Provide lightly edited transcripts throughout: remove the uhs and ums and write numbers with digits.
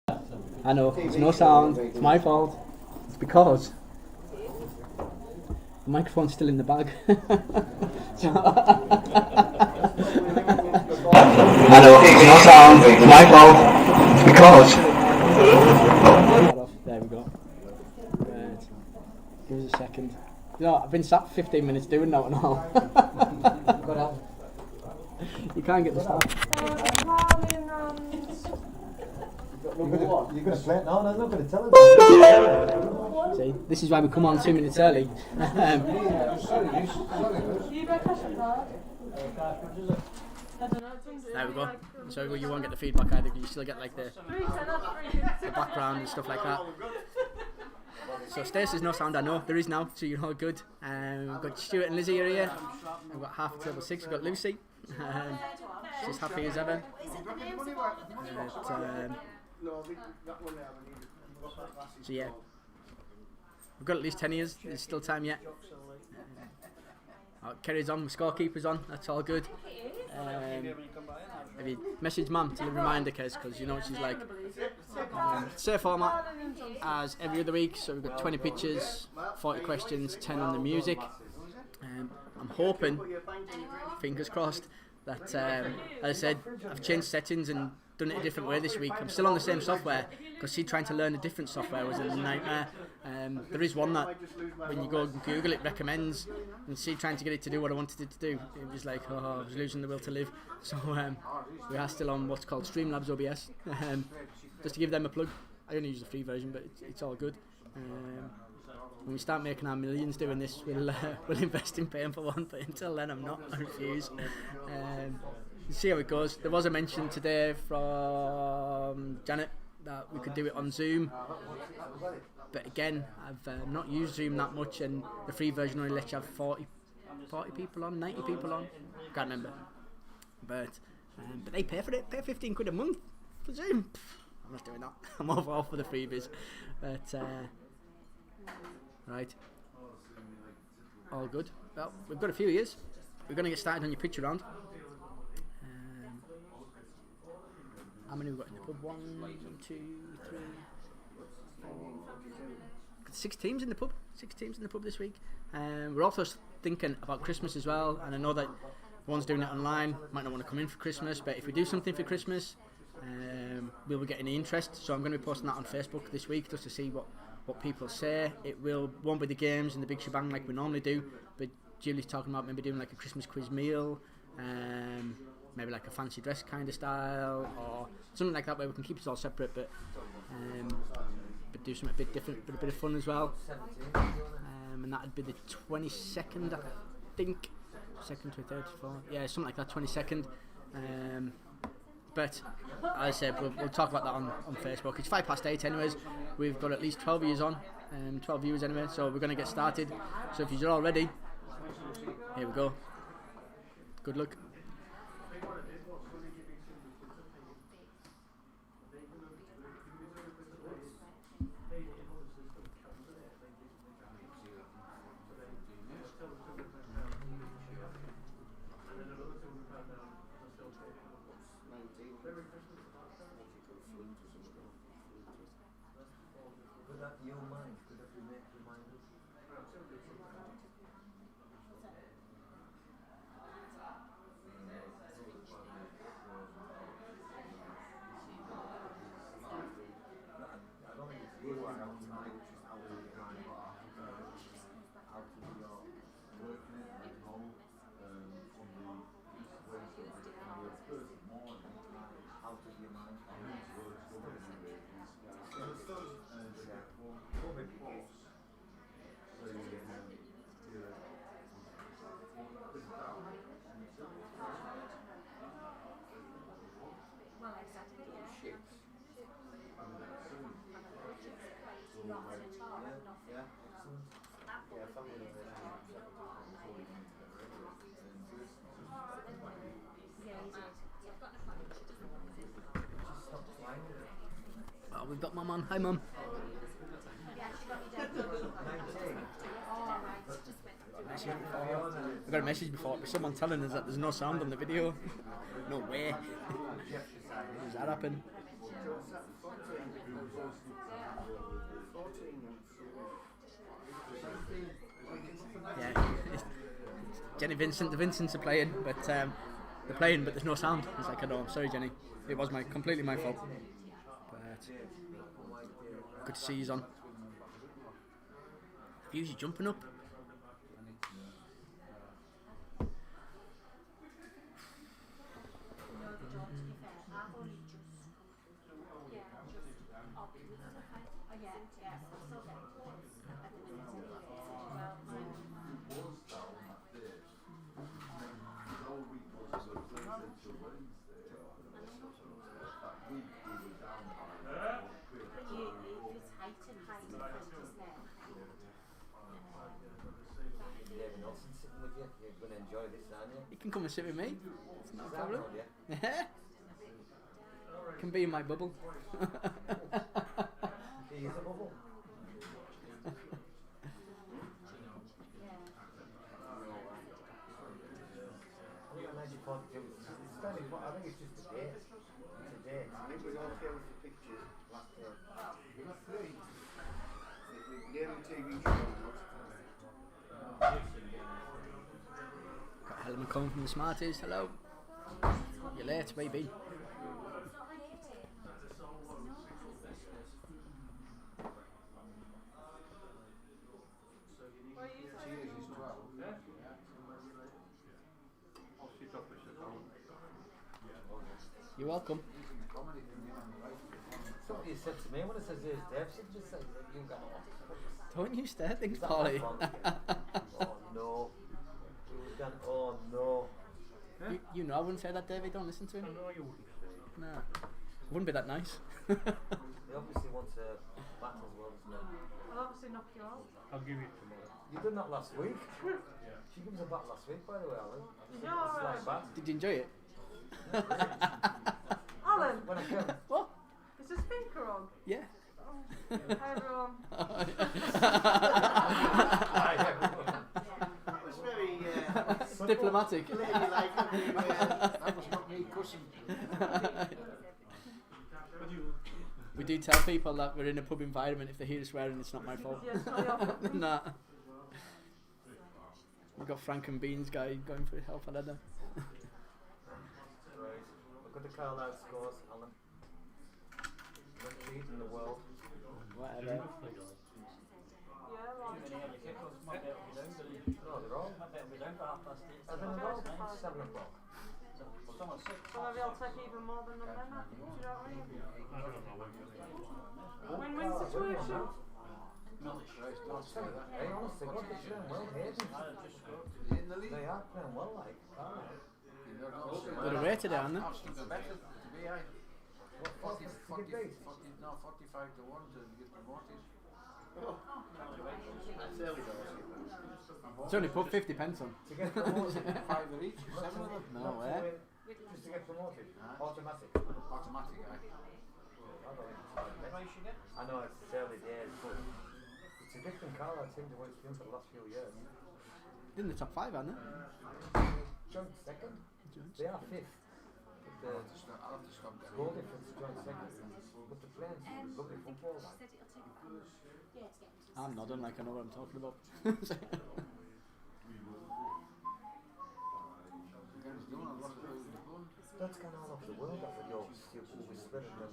I know, there's no sound, it's my fault. It's because the microphone's still in the bag. I know, there's no sound, it's my fault. It's because. There we go. Right. Give us a second. You know, I've been sat 15 minutes doing that and all. You can't get the start. You're going to play it now, and I'm not going to tell him. See, this is why we come on 2 minutes early. There we go. So you won't get the feedback either, you still get like the background and stuff like that. So Stacey's no sound, I know, there is now, so you're all good. We've got Stuart and Lizzie are here. We've got half table 6, we've got Lucy. She's happy as ever. So yeah, we've got at least 10 years, there's still time yet. Kerry's on, the scorekeeper's on, that's all good. Have you messaged Mum to remind her, because you know what she's like. Same format as every other week, so we've got 20 pictures, 40 questions, 10 on the music. I'm hoping, fingers crossed, that as I said, I've changed settings and done it a different way this week. I'm still on the same software, because see, trying to learn a different software was a nightmare. There is one that when you go and Google it recommends, and see, trying to get it to do what I wanted it to do, it was like, oh, I was losing the will to live. So we are still on what's called Streamlabs OBS, just to give them a plug. I only use the free version, but it's all good. When we start making our millions doing this, we'll invest in paying for one, but until then I'm not, I refuse. See how it goes. There was a mention today from Janet that we could do it on Zoom, but again, I've not used Zoom that much, and the free version only lets you have 40 people on, 90 people on, can't remember. But they pay for it, pay 15 quid a month for Zoom. I'm not doing that. I'm all for the freebies. But right, all good. Well, we've got a few years. We're going to get started on your picture round. How many have we got in the pub? 1, 2, 3, 4. Got 6 teams in the pub. 6 teams in the pub this week. We're also thinking about Christmas as well, and I know that one's doing it online, might not want to come in for Christmas, but if we do something for Christmas, we'll be getting the interest. So I'm going to be posting that on Facebook this week just to see what people say. It won't be the games and the big shebang like we normally do, but Julie's talking about maybe doing like a Christmas quiz meal, maybe like a fancy dress kind of style, or something like that where we can keep it all separate, but do something a bit different, but a bit of fun as well. And that'd be the 22nd, I think. 2nd to 3rd, 4th, yeah, something like that, 22nd. But as I said, we'll talk about that on Facebook. It's 8:05 anyways. We've got at least 12 viewers on, 12 viewers anyway, so we're going to get started. So if you're all ready, here we go. Good luck. Oh, we've got Mum on. Hi, Mum. I got a message before, but someone telling us that there's no sound on the video. No way. Does that happen? Yeah, Jenny Vincent, the Vincents are playing, but they're playing, but there's no sound. It's like, I'm sorry, Jenny. It was completely my fault. But good to see you on. Views, you jumping up. You can come and sit with me. It's no problem. Can be in my bubble. I think it's just a date. It's a date. It was okay with the pictures last year. We got 3. The TV show. Got Helen McComb from the Smarties. Hello. You're late, baby. You're welcome. That's what you said to me when it says there's Dave. Should just say you got off. Don't you stare things, Polly. Oh no. Oh no. You know I wouldn't say that, David. Don't listen to him. No, you wouldn't. No. Wouldn't be that nice. He obviously wants a bat as well, doesn't he? I'll obviously knock you out. I'll give you tomorrow. You done that last week. Yeah. She gave us a bat last week, by the way, Alan. Yeah, It's like bat. Did you enjoy it? Alan, When I came. What? is the speaker on? Yeah. Hi everyone. That was very Diplomatic. ladylike of you. That was not me cussing. We do tell people that we're in a pub environment. If they hear us swearing, it's not my fault. Yeah, it's not your fault. Nah. We've got Frank and Beans guy going for help, I don't know. Right. Look at the Carlisle scores, Alan. Best team in the world. Whatever. Yeah, well, No, they're all. Are they not all? 7 o'clock. so maybe I'll take even more than them then. Do you know what I mean? I don't know what you're saying. Win-win situation. Hey, honestly, what they're doing well, Hayden. In the league. They are playing well, like. They're away today, aren't they? Arsenal are better to be, aye. What, 40 to get beat? 45 to 1 to get promoted. That's early doors. It's only put 50 pence on. To get promoted. 5 of each, 7 of them. No Not to way. win, just to get promoted. Automatic. Automatic, aye. I don't think it's like that. I know it's early days, but it's a different Carlisle team to what it's been for the last few years. In the top 5, aren't they? Joint second. They are 5th. But I'll have to stop that. goal difference is joint second. But the playing lovely football, like. I'm nodding like I know what I'm talking about. That's gone all over the world, that with your stupid whistling and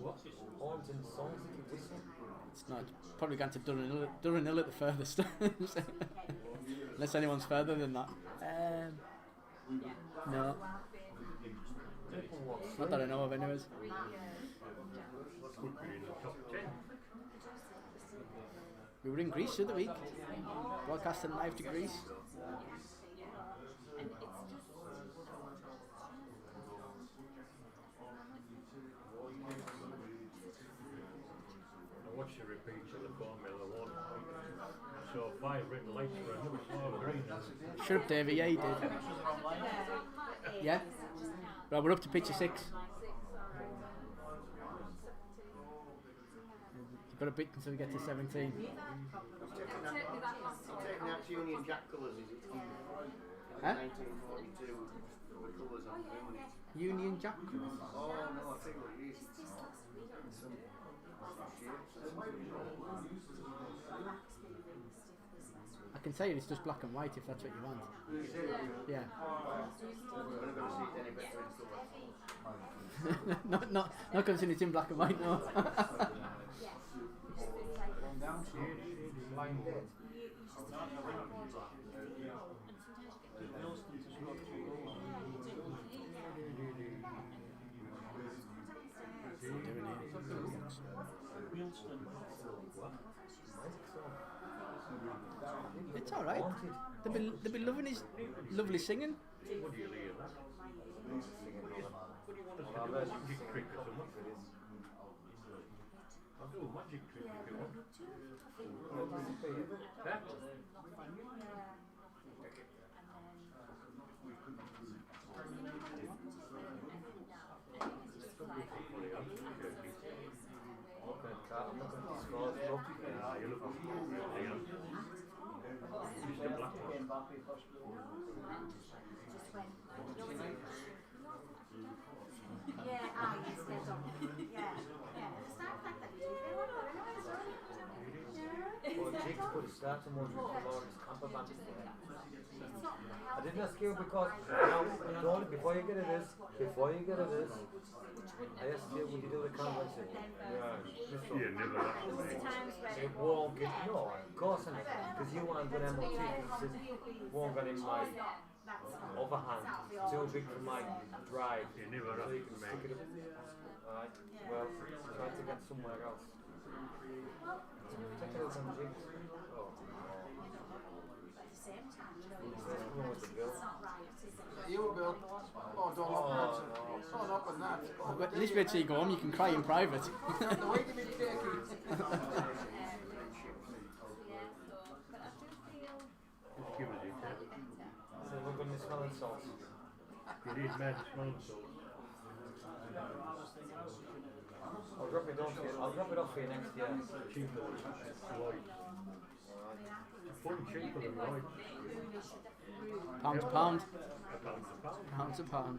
horns and songs that you whistle. It's not. Probably going to Durham Hill at the furthest. Unless anyone's further than that. No. People want Not that I know of, anyways. Could be in the top 10. We were in Greece the other week. Broadcasting live to Greece. I watched the repeats of the Formula 1. I saw 5 red lights for another 4 green. Shut up, Davey. Yeah, you did. Yeah? Right, we're up to picture 6. You've got a bit until we get to 17. Taking that Union Jack colours, is it? Huh? 1942. the colours on blue. Union Jack. Oh no, I think what it is. Some shapes or something. I can tell you it's just black and white if that's what you want. Yeah. I've never seen any better in colour. not considering it's in black and white, no. Blind date. It's all right. They'll be loving his lovely singing. What do you hear that? What do you want us to do? A magic trick or something? I'll do a magic trick if you want. That? I'm not going to disclose it. You look Mr. Blackwood. Well, Jake's put a start to moving for Lawrence Camperman. I didn't ask you because now, don't, before you get to this, I asked you, would you do the canvassing? You never actually. It won't get, no, of course not, because you want to do an MOT, because it won't get in my overhand, too big for my drive. You never So you have can to stick make it up. Alright, well, try to get somewhere else. Check it out on Jigs. Oh. Let's go with the bill. You a Bill? Oh, don't open that. Don't open that. Oh, But at least wait till you go home, you can cry in private. the way to be taken. Just give us it. So we're going to smell and salt. It is mad smelling salt. I'll drop it off for you. I'll drop it off for you next year. Cheaper than Lloyd. Fun cheaper than Lloyd. Pound to pound. A pound a pound. Pound to pound.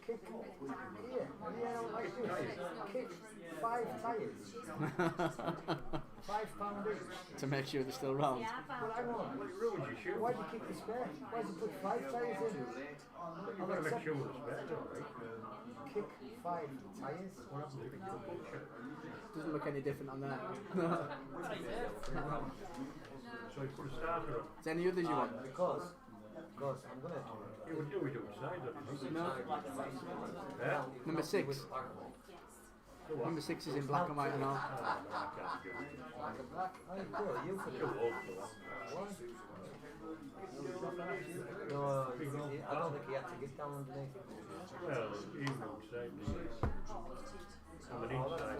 Kick, here, like this. Kick 5 tyres. £5 each. To make sure they're still round. But hang on, Well, it ruins your shoe. why do you kick the spare? Why do you put 5 tyres in? You've got to make sure it's better, right? Kick 5 tyres. What happens if it's a butcher? Doesn't look any different on that. So you put a starter on. Is there any others you want? Because I'm going to You would do it outside, don't you? No. Yeah? Number 6. Number 6 is in black and white and all. Oh, no, I can't do it. Black, I cool, you could Too old for that. Why? No, I don't think he had to get down underneath it. Well, even outside, on an Oh, inside.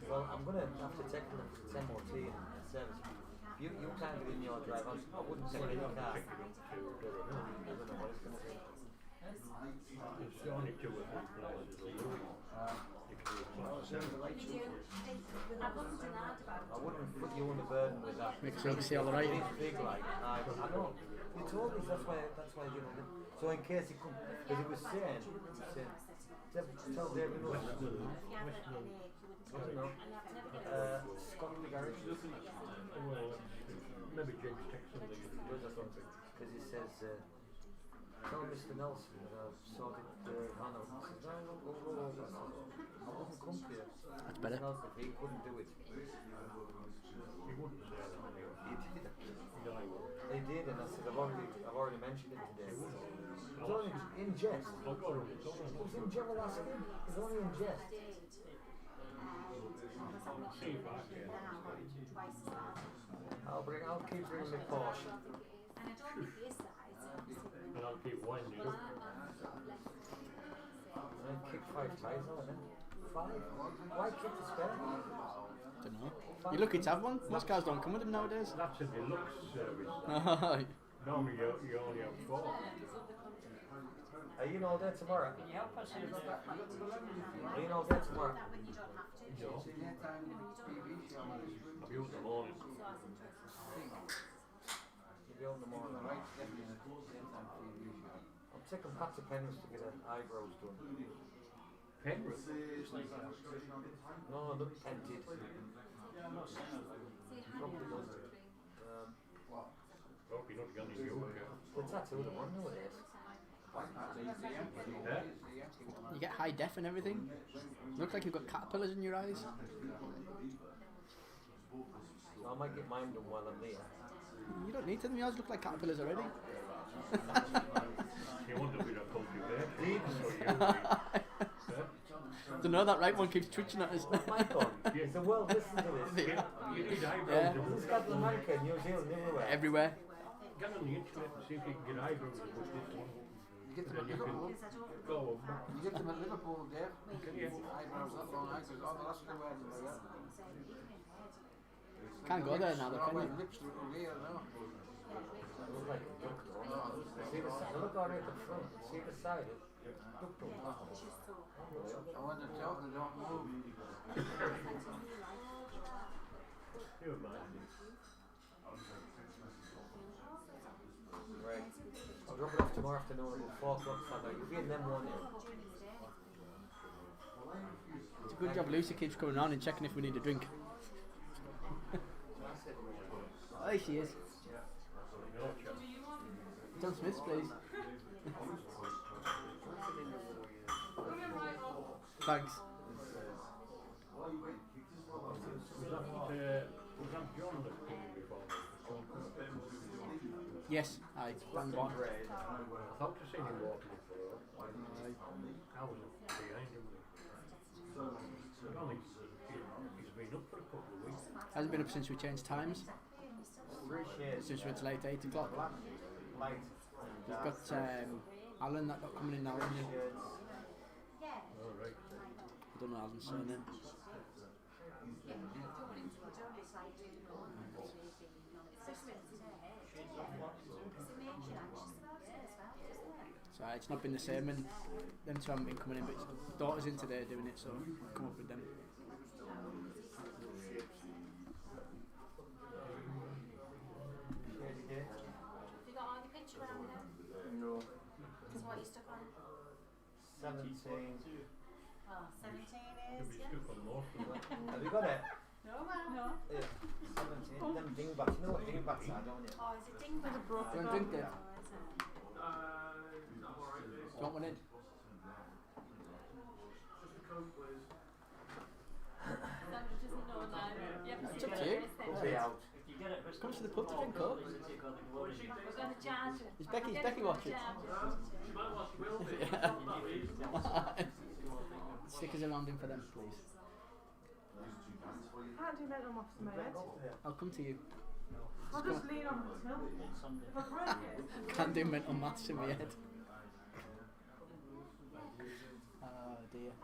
well, I'm going to have to take them to MOT and service. You can't get in your drive. I wouldn't take it in your car. Check it up to, I don't know what it's going to be. it's only 2 or 3 places will do it. You can do it twice. I wouldn't put you on the burden with that. Make sure you see all the writing. It's big like, I know. You told me that's why I didn't. So in case he couldn't, because he was saying, tell David Lewis. Doesn't know. Scott the garage. Well, maybe James takes something. Because he says, tell Mr. Nelson that I've sorted Hannah. I said, no, I wouldn't come to you. That's better. Mr. Nelson, he couldn't do it. He wouldn't say that anyway. He did. No, he wouldn't. He did, and I said, I've already mentioned it today. It was only in jest. I'll go to it. It was in general asking. It was only in jest. See if I can. I'll keep bringing the Porsche. And I'll keep winding up. And kick 5 tyres on it. 5? Why kick the spare? Don't know. You're lucky to have one. Most cars don't come with them nowadays. That's a deluxe service. Right. Normally you only have 4. Are you in all day tomorrow? Are you in all day tomorrow? No. I'll be out in the morning. be out in the morning. Right, definitely in a daytime TV show. I'm taking Pat to Penrith to get her eyebrows done. Penrith. No, look tinted. Probably does it. Hope you're not going to York. The tattoo the one nowadays. Yeah? You get high def and everything. Looks like you've got caterpillars in your eyes. So I might get mine done while I'm there. You don't need to. Them yours look like caterpillars already. You wonder if I told you that. Don't know, that right one keeps twitching at us. Michael, so well, listen to this. You need eyebrows. Yeah. This is Captain America, New Zealand, everywhere. Everywhere. Get on the internet and see if you can get eyebrows with this one. You get them Then at you can Liverpool. go. You get them at Liverpool, Dave. Can you? Eyebrows up all night, because all the rest of the wears them like that. Can't go there now, though, They're all can wearing you? lips to the ear now. Look like a duck, though. See the side, look already at the front. See the side, duck don't laugh. And when they're talk, they don't move. You remind me. Right. I'll drop it off tomorrow afternoon about 4 o'clock Sunday. You'll be in them one day. It's a good job Lucy keeps coming on and checking if we need a drink. Oh, there she is. John Smith, please. Thanks. Was that John that came before? Yes, I rang one. I thought I seen him walking before. I was behind him. Well, he's been up for a couple of weeks. Hasn't been up since we changed times. 3 shades. Since we went to late 8 o'clock. Black, light, We've got Alan that got coming in now, isn't he? shades. All right. I don't know Alan's surname. So it's not been the same, and them two haven't been coming in, but his daughter's in today doing it, so I'll come up with them. Shades again. Have you got all your picture around there? No. So what you stuck on? 17. Oh, 17 He'll is, be yeah. stuck on most of them. Have you got it? No, no. Yeah. 17. Them dingbats. You know what dingbats are, don't you? Oh, is it dingbat? Do you want a drink, Dave? Oh, is it? Do you want one in? It's up to you. We'll be out. Come to the pub to drink Coke. We're going to charge it. Is Becky watching? Stickers around him for them, please. Can't do mental maths in my head. I'll come to you. I'll just lean on the till. If I break it. Can't do mental maths in my head. Oh dear. I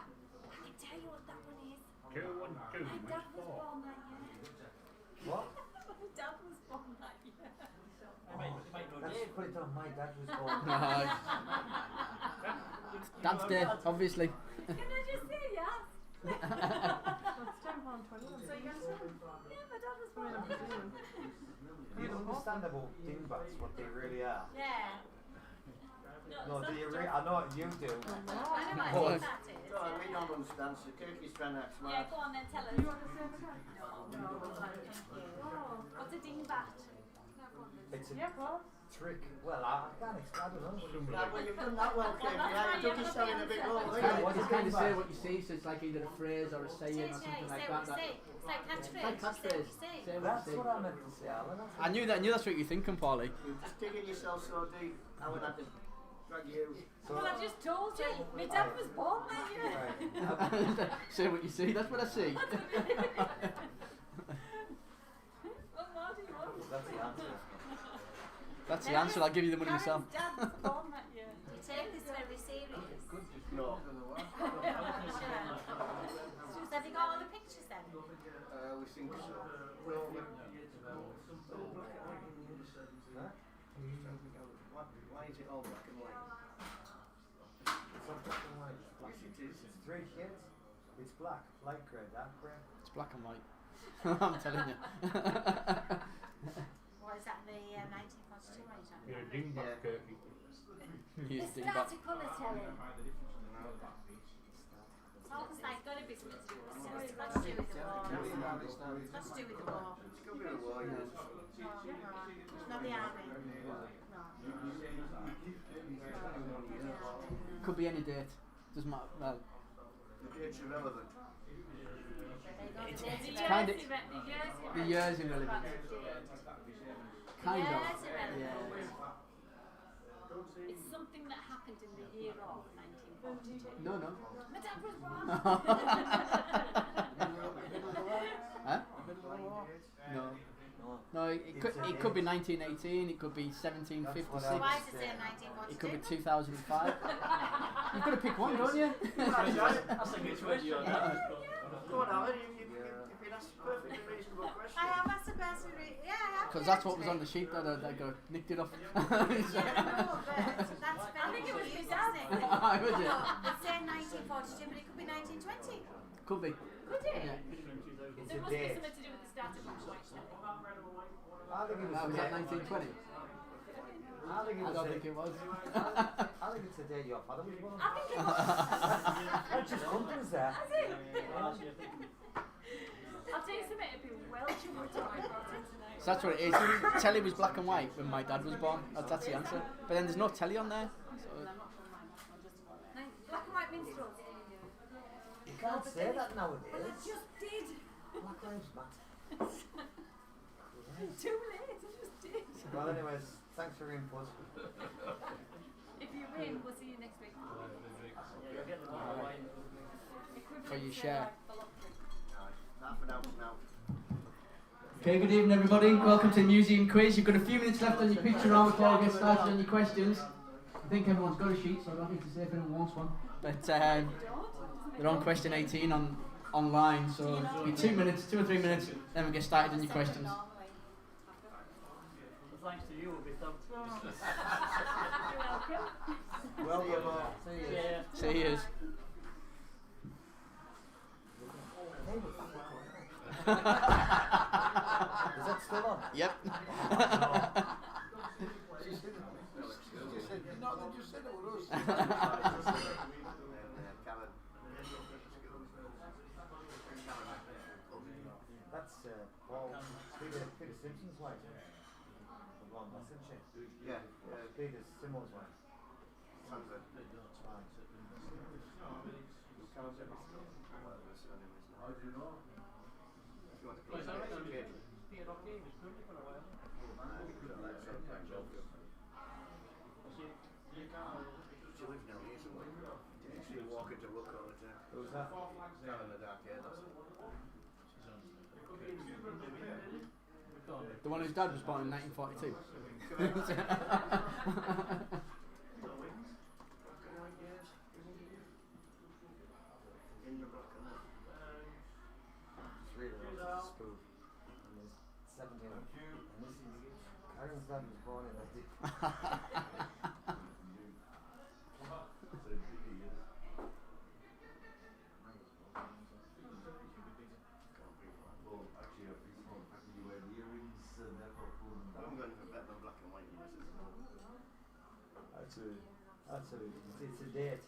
can tell you what that one is. 2 1 2 My dad was 4. born that year. What? My dad was born that year. Let's put it on my dad was born. Dad's day, obviously. Can I just say yes? That's £10.20. So you guys yeah, my dad was I mean, born I'm that year. presuming. Do you understand about dingbats, what they really are? Yeah. No, do you I know what you do. I know What? what that is. No, we don't understand, so Kirky's trying to act Yeah, smart. go on then, tell us. You want the same again? No, thank you. What's a dingbat? It's a Yeah, Paul. trick. Well, I can't explain. I don't know. Yeah, well, you've done that well, Kirky. Yeah, you took his selling a bit low, It's didn't you? kind of say what you see, so it's like either a phrase or a saying or something like that. It's like catchphrase. Like catchphrase. Say what That's you what see. I meant to say, Alan. I knew that's what you're thinking, Paulie. You're just digging yourself so deep. I would have to drag you. So, Well, I've just told you. My dad was born that year. right. Say what you see, that's what I see. What more do you want? That's the answer. That's the answer, I'll give you the money myself. Karen's dad was born that year. You take this very serious. No. So have you got all the pictures then? We think so. No, why is it all black and white? It's not black and white. It's black. Yes, it is. It's 3 shades. It's black, light grey, dark grey. It's black and white. I'm telling you. Why What is that, the 1942 one you're talking You're a about? dingbat, Yeah. Kirky. You The think about starter colour telling. It's almost like got to be something to do with the it's got to do with the war. It's got to do with the war. It's got to be a war, yeah. It's not the army. No. could be any date. Doesn't matter. Well, The date's irrelevant. it's It's kind of the the years irrelevant. Kind of. Years irrelevant. Yeah. It's something that happened in the year of 1942. No, no. My dad was born. Huh? Middle of the war. No. No. No, it could be 1918. It could be 1756. So why does it say It could be 1942? 2005. You've got to pick one, don't you? I think it's when you're Go on, Alan, if you'd ask a perfectly reasonable question. I have asked the person yeah, I have. Because that's what was on the sheet that I got nicked it off. Yeah, no, but that's I think it was my dad. Ah, was it? No, it's saying 1942, but it could be 1920. Could be. Could it? Yeah. It's There a must be date. something to do with the start of Black White Stuff. I think it was That was a at date. 1920. I think it I was don't a- think it was. I think it's the day your father was born. I think it was. That just comes there. Has it? I'll tell you something, it'd be well too much of my tonight. So that's what it is. Telly was black and white when my dad was born. That's the answer. But then there's no telly on there. So Black and white minstrels. You can't say that Well, I nowadays. just did. Black Lives Matter. Too late, I just did. Well, anyways, thanks for your input. If you win, we'll see you next week. for your share. Half an hour now. Okay, good evening everybody. Welcome to the museum quiz. You've got a few minutes left on your picture round before I get started on your questions. I think everyone's got a sheet, so I don't need to say if anyone wants one. But they're on question 18 online, so it'll be 2 minutes, 2 or 3 minutes, then we get started on your questions. Thanks to you, we'll be thumped. You're welcome. Well, see you. Yeah. See yous. Is that still on? Yep. No, they just said it was us. That's Paul Peter Simpson's wife. The blonde, isn't she? Yeah, Peter Simmons' wife. sounds good. Right. If you want to play some kid, Peter Rocky was good for a while. she lives down here somewhere. She's walking to work all the time. Who's that? Down in the dark hair, that's it. The one whose dad was born in 1942. In the black and white. It's really nice spoof. And there's 17 of them. And this is Karen's dad was born in the I'm going for better than black and white. It's a date.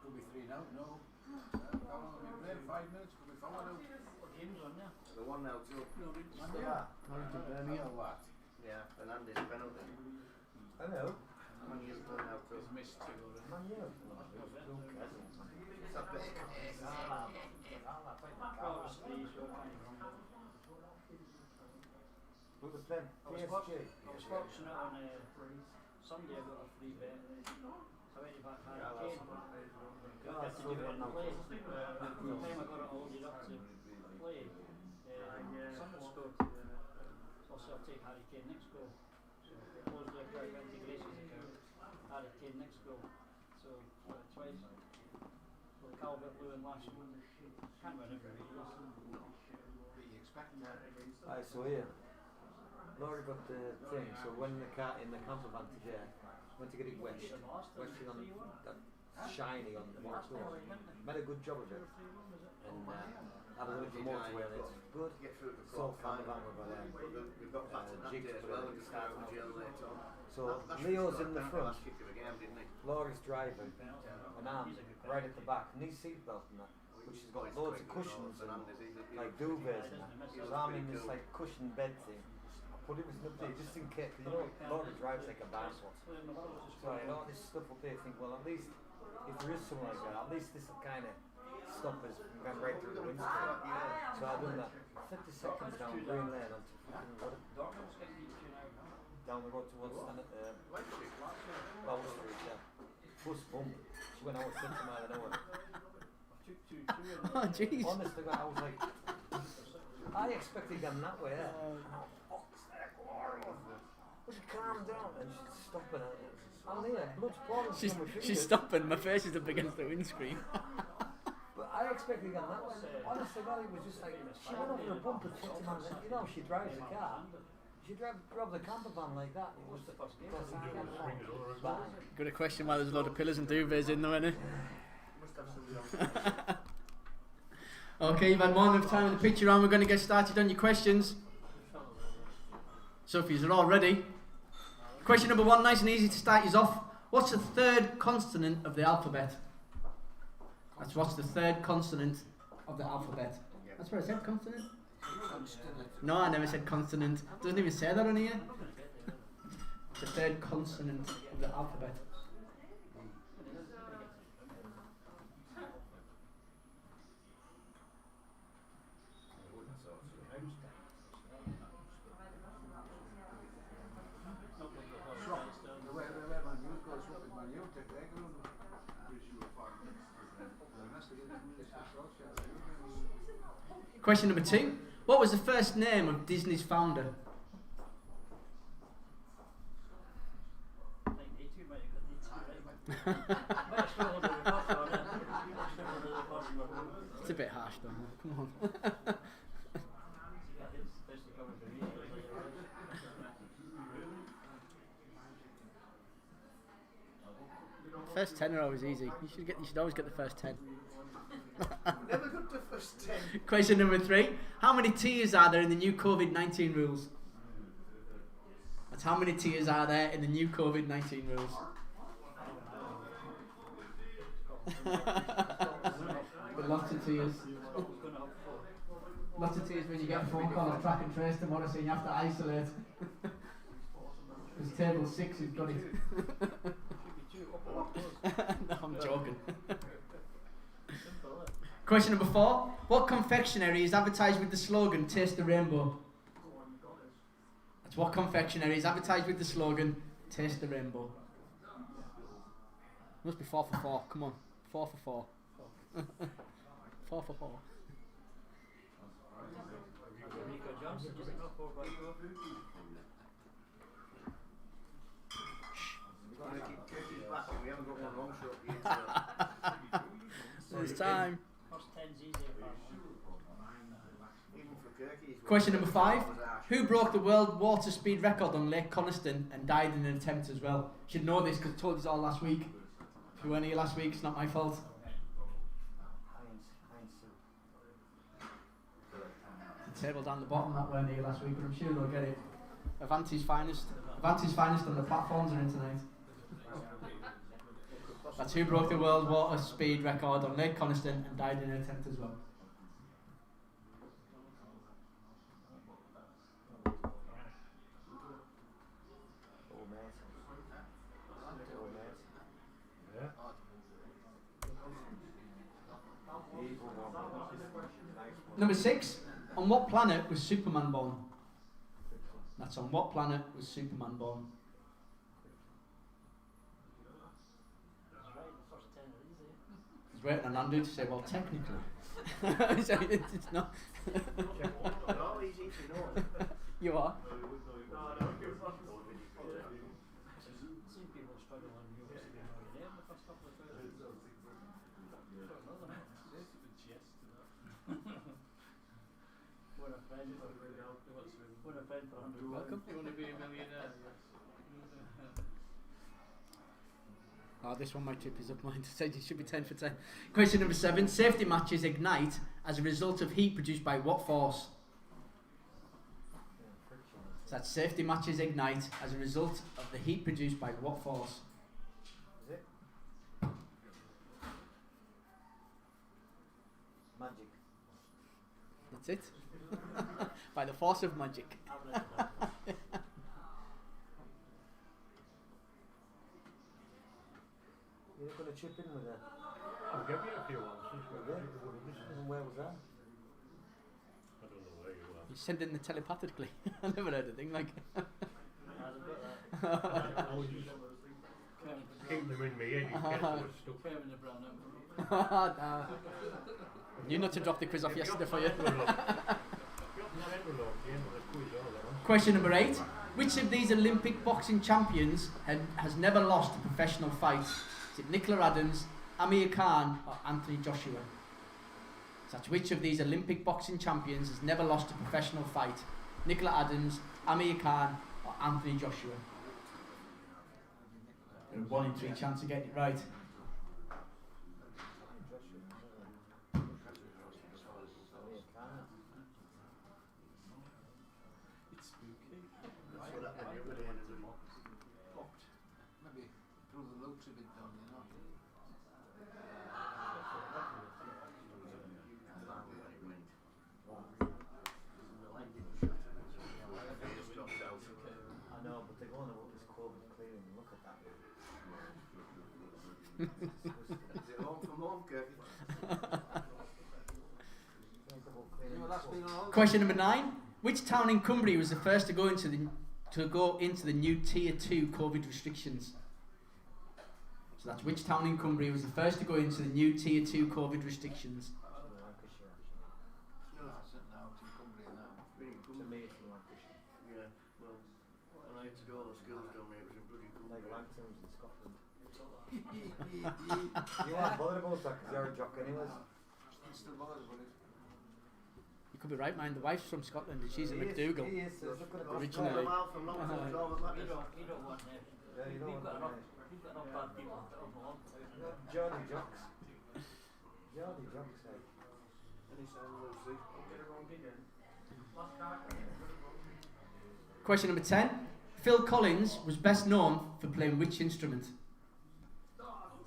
Could be 3 now, no. How long have we played? 5 minutes? Could be 4 now. The one now too. Yeah. Yeah, Fernandez penalty. I know. Man U's done now too. Missed 2 already. Man, you. It's a bit. Who was playing? I was watching it on Sunday. I got a free bet. I went back Harry Kane. I had to do it in play. The time I got it all loaded up to play, Sunderland scored. So I'll take Harry Kane next goal. So it closed the account, went to Grace's account. Harry Kane next goal. So twice. So Calvert Lewin last one. Can't win every week. What you expect? I saw you. Laura got the thing, so when the car in the camper van today, went to get it wetched on that shiny on the box door. Made a good job of it. And had a look at the motorway and it's good. To get through the So clock, camper van we've got there. we've got Pat and that Jigs day as put well, in. and we started with Jill later on. So That's Leo's scored in the that front, last kick of the game, didn't he? Laura's driving, and I'm right at the back. Needs seatbelt and that, which has got loads of cushions and like duvets and that. So I'm in this like cushion bed thing. I put everything up there just in case, 'cause you know Laura drives like a bastard. So I had all this stuff up there. Think, well, at least if there is something like that, at least this will kind of stop us from going right through the windscreen. So I done that. 50 seconds down Green Lane onto fucking road, down the road towards Bower Street. Yeah. Bus boom. She went out 50 miles an hour. Oh, jeez. Honest to God, I was like, I expected them that way. Yeah. Would you calm down? And she's stopping it. I'm there, blood's pouring from my fingers. She's stopping. My face is up against the windscreen. But I expected them that way. Honest to God, it was just like, she went over a bump and 50 miles. You know, she drives the car. She drove the camper van like that. It was bang. Got a question why there's a lot of pillows and duvets in there, innit? Okay, you've had more than enough time with the picture on. We're going to get started on your questions. Sophie's are all ready. Question number 1, nice and easy to start you off. What's the third consonant of the alphabet? That's what's the third consonant of the alphabet. That's what I said, consonant? No, I never said consonant. Doesn't even say that on here. The third consonant of the alphabet. Question number 2. What was the first name of Disney's founder? It's a bit harsh though, come on. First 10 are always easy. You should always get the first 10. Never got the first 10. Question number 3. How many tiers are there in the new COVID-19 rules? That's how many tiers are there in the new COVID-19 rules? Lots of tiers. Lots of tiers when you get a phone call on track and trace tomorrow saying you have to isolate. Because table 6 has got it. No, I'm joking. Question number 4. What confectionery is advertised with the slogan Taste the Rainbow? That's what confectionery is advertised with the slogan Taste the Rainbow. Must be 4 for 4. Come on. 4 for 4. 4 for 4. We're going to keep Turkey's back and we haven't got one wrong shot yet. It's time. First 10's easy. Even for Turkey. Question number 5. Who broke the world water speed record on Lake Coniston and died in an attempt as well? You should know this because I told you all last week. If you weren't here last week, it's not my fault. The table down the bottom that weren't here last week, but I'm sure they'll get it. Avanti's finest on the platforms are in tonight. That's who broke the world water speed record on Lake Coniston and died in an attempt as well. Number 6. On what planet was Superman born? That's on what planet was Superman born? He's waiting on Andrew to say, well, technically. So it's not. No, easy to know. You are. Seen people struggle and you obviously know your name the first couple of questions. When a friend for 100. Welcome. You want to be a millionaire? Oh, Oh, this one might trip his up mind. Said it should be 10 for 10. Question number 7. Safety matches ignite as a result of heat produced by what force? So that's safety matches ignite as a result of the heat produced by what force? Is it? Magic. That's it. By the force of magic. You're not going to chip in with that? I'll give you a few answers. And where was that? I don't know where you are. You send in the telepathically. I never heard a thing like I'll just keep them in my head in case I was stuck. Kevin the Brown Emperor. Nah. Knew not to drop the quiz off yesterday for you. Question number 8. Which of these Olympic boxing champions has never lost a professional fight? Is it Nicola Adams, Amir Khan or Anthony Joshua? So that's which of these Olympic boxing champions has never lost a professional fight? Nicola Adams, Amir Khan or Anthony Joshua? A 1 in 3 chance of getting it right. It's spooky. That's what happened the other day. Popped. Maybe through the loops a bit down, you know. I know, but they're going to look this COVID clearing. Look at that. Is it home from home, Kevin? Question number 9. Which town in Cumbria was the first to go into the new Tier 2 COVID restrictions? So that's which town in Cumbria was the first to go into the new Tier 2 COVID restrictions? To me, it's in Lancashire. Yeah, well, when I used to do all the schools down there, it was in bloody Like Cumbria. Langton's in Scotland. You weren't bothered about that because you're a jock anyways. Still bothers with it. You could be right, mind. The wife's from Scotland and she's a He is, McDougall. He is, look at it. Originally. Quarter mile from Longford, Clover You Matters. don't want them. Yeah, you don't We've got want enough, we've got enough bad people that don't want them. Geordie jocks. Geordie jocks, like. Any sign of Lucy? I'll get it wrong again. Question number 10. Phil Collins was best known for playing which instrument?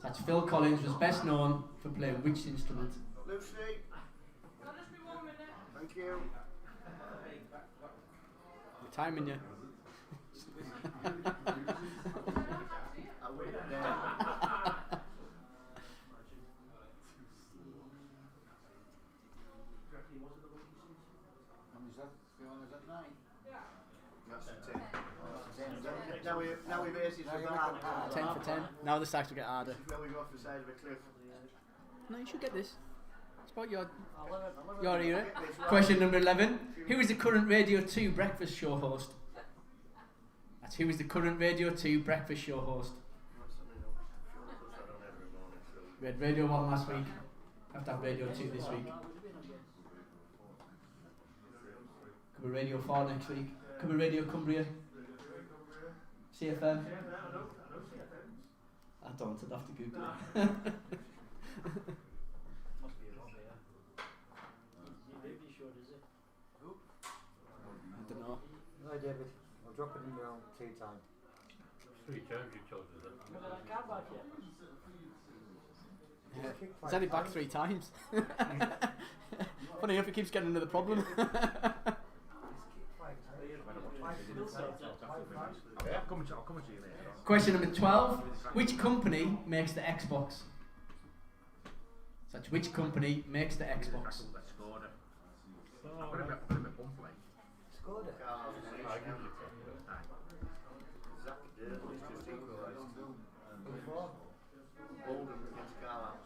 That's Phil Collins was best known for playing which instrument? Lucy, thank you. We're timing you. I wait there. And is that the one is at 9? That's the 10. Now we base it Now with you that. make it 10 for 10. Now the stacks will get harder. Now we go off the side of a cliff. No, you should get this. It's about your I'll era. Get this right. Question number 11. Who is the current Radio 2 breakfast show host? That's who is the current Radio 2 breakfast show host. We had Radio 1 last week. Have to have Radio 2 this week. Could be Radio 4 next week. Could be Radio Cumbria. CFM. I don't, I'd have to Google it. Must be a hobby, yeah. You baby sure, is it? I don't know. Hi David, I'll drop it in around tea time. 3 times you told us that. Remember that car back yet? Yeah. He's only back 3 times. Funny enough, he keeps getting another problem. I'll come and see you later. Question number 12. Which company makes the Xbox? Such which company makes the Xbox? Skoda. Oh, Put him at bump like. Skoda. I give you that. Zach did, it's just equalised. Before. Oldham against Carlisle.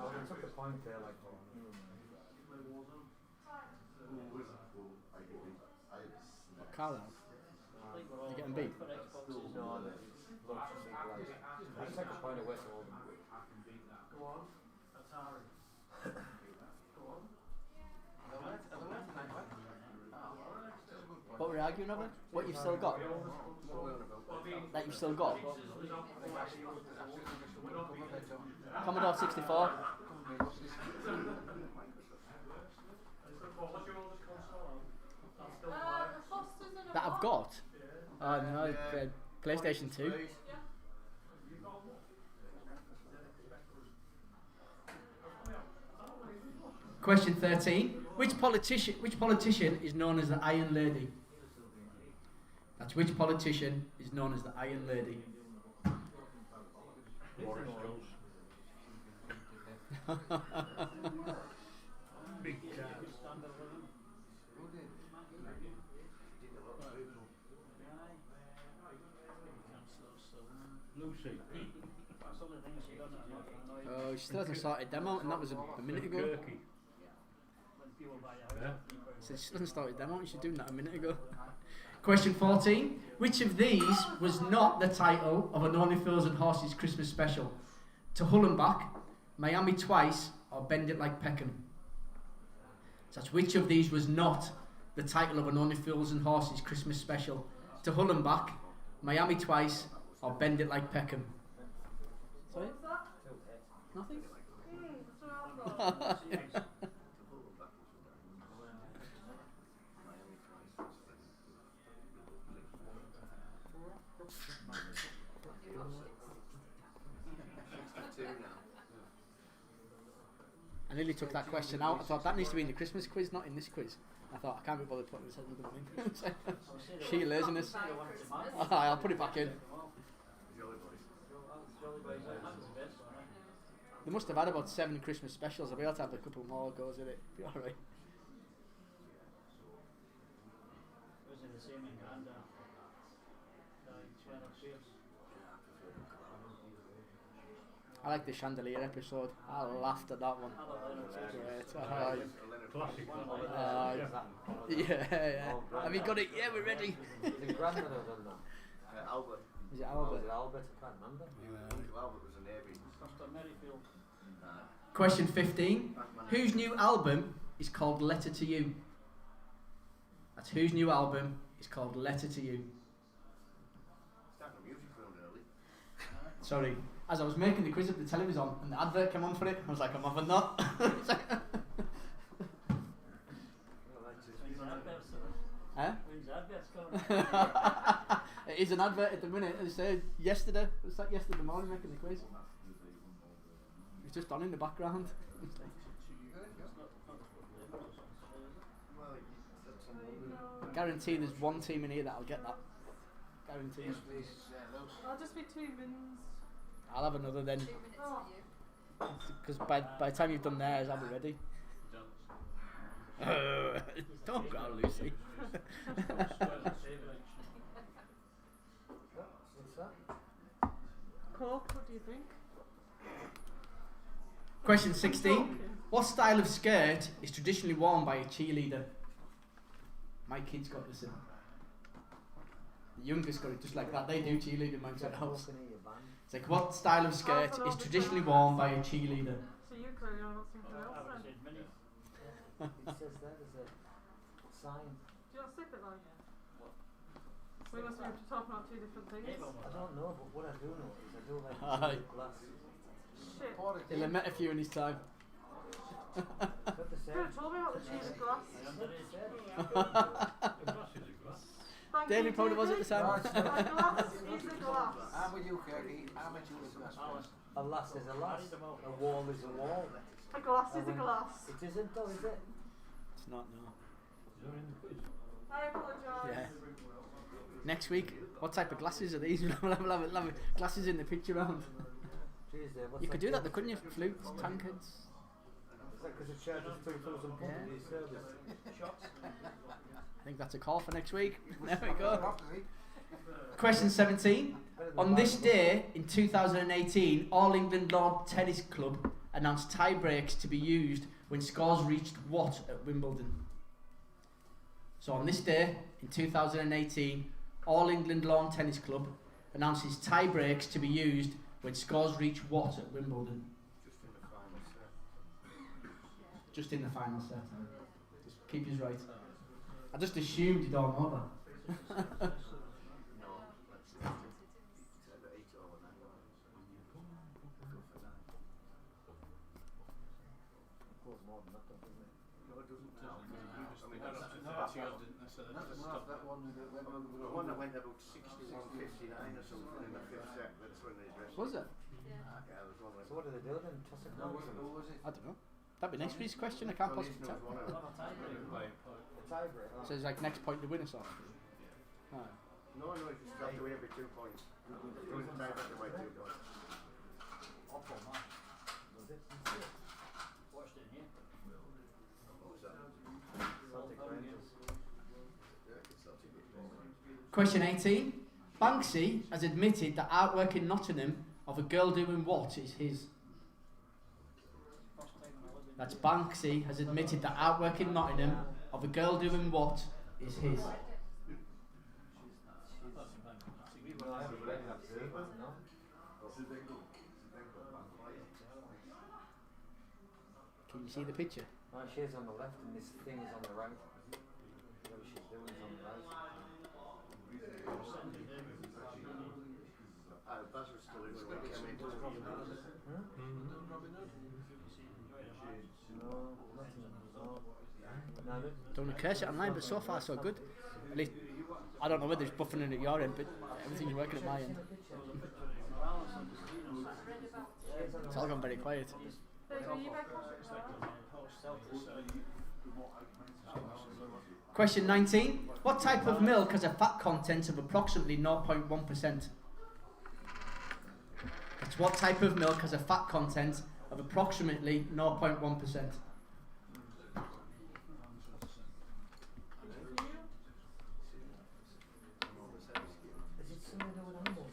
Oh, they took the point there, like. Carlisle. I think we're all You getting beat? for Xboxes. No, lots of people like. I just take a point away from Oldham. What we're arguing over? What you've still got? that you've still got? Commodore 64. That I've got? Oh no, PlayStation 2. Question 13. Which politician is known as the Iron Lady? That's which politician is known as the Iron Lady? Boris Johnson. Big cat. Lucy. Oh, she still hasn't started them out, and that was a minute ago. Kirky. Yeah. So she hasn't started them out, and she's doing that a minute ago. Question 14. Which of these was not the title of an Only Fools and Horses Christmas special? To Hull and Back, Miami Twice, or Bend It Like Peckham? So that's which of these was not the title of an Only Fools and Horses Christmas special? To Hull and Back, Miami Twice, or Bend It Like Peckham? Sorry? Nothing? I nearly took that question out. I thought that needs to be in the Christmas quiz, not in this quiz. I thought I can't be bothered putting this another one in. Sheer laziness. I'll put it back in. They must have had about 7 Christmas specials. I'll be able to have a couple more goes at it. Be alright. I like the chandelier episode. I laughed at that one. Great. Classic. Yeah. Have you got it? Yeah, we're ready. Is it grandmother done that? Albert. Is it Oh, Albert? is it Albert? I can't remember. Albert was a Navy. Question 15. Whose new album is called Letter to You? That's whose new album is called Letter to You. Starting a music room early. Sorry. As I was making the quiz up, the television on and the advert came on for it. I was like, I'm having that. Huh? It is an advert at the minute. As I said yesterday, it was like yesterday morning making the quiz. It's just on in the background. Guarantee there's one team in here that'll get that. Guarantee. I'll just be 2 minutes. I'll have another then. 2 minutes for you. Because by the time you've done theirs, I'll be ready. Don't go, Lucy. What's that? Coke, what do you think? Question 16. What style of skirt is traditionally worn by a cheerleader? My kids got this in. The youngest got it just like that. They do cheerleading mine's at house. It's like, what style of skirt is traditionally worn by a cheerleader? So you clearly know something else then. It says there, there's a sign. Do you not sip it like? We must be talking about 2 different things. I don't know, but what I do know is I do like Aye. glass. Shit. He'll have met a few in his time. Is that the You same? could have told me about the cheese glass. The glass is a glass. Thank David you, probably was at the time. A glass is a glass. I'm with you, Kirky. I'm with you with glass. A lass is a lass. A wall is a wall. A glass is a glass. It isn't though, is it? It's not, no. Is that in the quiz? I apologise. Yeah. Next week, what type of glasses are these? We'll have glasses in the picture round. Tuesday, what's You could do called? that, couldn't you? Flutes, tankards. Is that because it charges £3,000 for Yeah. these service? I think that's a call for next week. There we go. Question 17. On this day in 2018, All England Lawn Tennis Club announced tie breaks to be used when scores reached what at Wimbledon? So on this day in 2018, All England Lawn Tennis Club announces tie breaks to be used when scores reach what at Wimbledon? Just in the final set. Just keep us right. I just assumed you don't know that. more than that, doesn't it? No, it doesn't. They got up to 30 odd, didn't they? So they just stopped. The one that went about 61.59 or something in the fifth set, that's when they dressed. Was it? Yeah, there was one. So what do they do then? Toss it down? I don't know. That'd be next week's question. I can't possibly tell. We'll have a tiebreak. A tiebreak. So it's like next point to win us off. Oh. No, you just have to win every 2 points. There was a time after by 2 points. Awful match. Was it? Watched it in here. What was that? Celtic Rangers. Yeah, it's not too good. Question 18. Banksy has admitted that artwork in Nottingham of a girl doing what is his? First time in my living. That's Banksy has admitted that artwork in Nottingham of a girl doing what is his? Well, I haven't read that series, no? Can you see the picture? No, she's on the left and this thing is on the right. Whatever she's doing is on the right. Baz was still in when we came in. No, nothing. No. No, Don't want to curse it online, but so far so good. At least I don't know whether it's buffering at your end, but everything's working at my end. It's all gone very quiet. Question 19. What type of milk has a fat content of approximately 0.1%? That's what type of milk has a fat content of approximately 0.1%? Is it something to do with animals?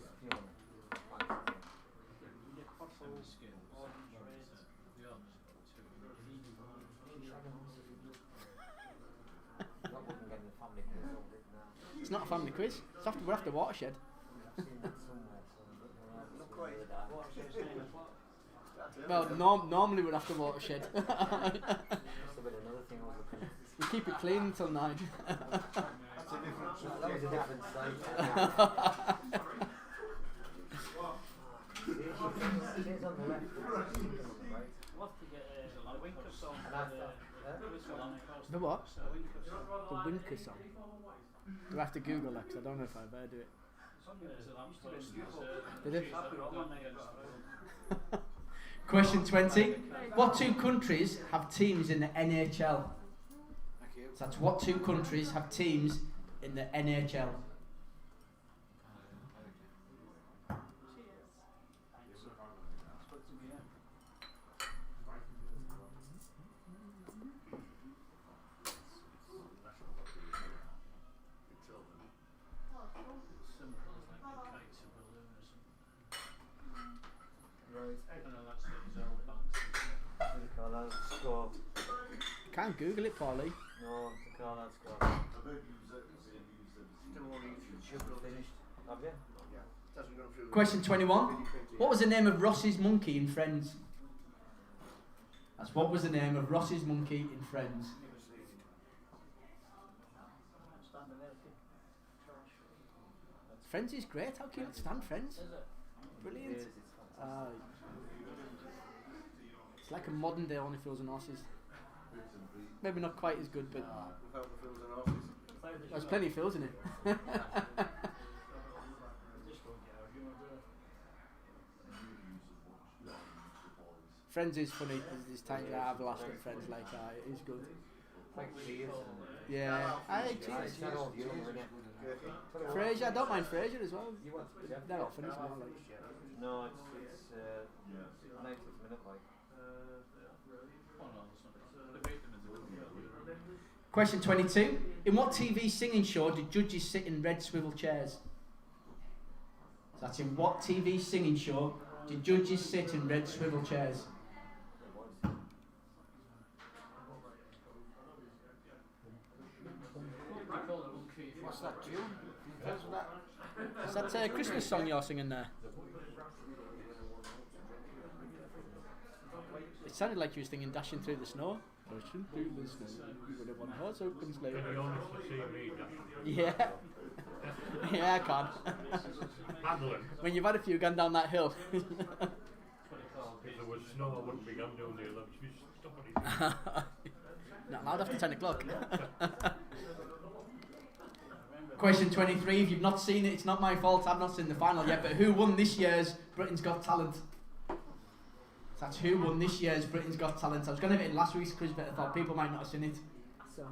That wouldn't get in the family quiz, would it? No. It's not a family quiz. It's after we're after Watershed. I've seen that somewhere, so I don't know how to Well, normally we're after Watershed. Must have been another thing I was looking at. We keep it clean until 9. That was a different site. She's on the left, she's on the right. We'll have to get a Winker song. And that's The what? The Winker song. Do I have to Google that? 'Cause I don't know if I've heard of it. Did it? Question 20. What two countries have teams in the NHL? So that's what two countries have teams in the NHL? Score. Can't Google it, Paulie. No, the Carlisle score. Still only Finished. Have you? Yeah. Hasn't gone through. Question 21. What was the name of Ross's monkey in Friends? That's what was the name of Ross's monkey in Friends? Friends is great. How can you not stand Friends? Brilliant. It is, it's fantastic. It's like a modern day Only Fools and Horses. Maybe not quite as good, but Without the fools and horses. there's plenty of Phils in it. Friends is funny. There's times I've laughed at Friends like that. It is good. Like Cheers and Yeah. I it's cheers. not all humour in it. Frasier. I don't mind Frasier as well. You want yeah. They're not funny. Like. No, it's 90th minute like. Question 22. In what TV singing show did judges sit in red swivel chairs? So that's in what TV singing show did judges sit in red swivel chairs? What's that tune? Is that a Christmas song you're singing there? It sounded like you were singing Dashing Through the Snow. Dashing through the snow with a one horse open sleigh. Can you honestly see me dashing? Yeah. Yeah, I can. Handling. When you've had a few gone down that hill. If there was snow, I wouldn't be going down there. Like, she'd be stuck Not allowed after 10 o'clock. Question 23. If you've not seen it, it's not my fault. I've not seen the final yet. But who won this year's Britain's Got Talent? That's who won this year's Britain's Got Talent. I was going to have it in last week's quiz, but I thought people might not have seen it. So,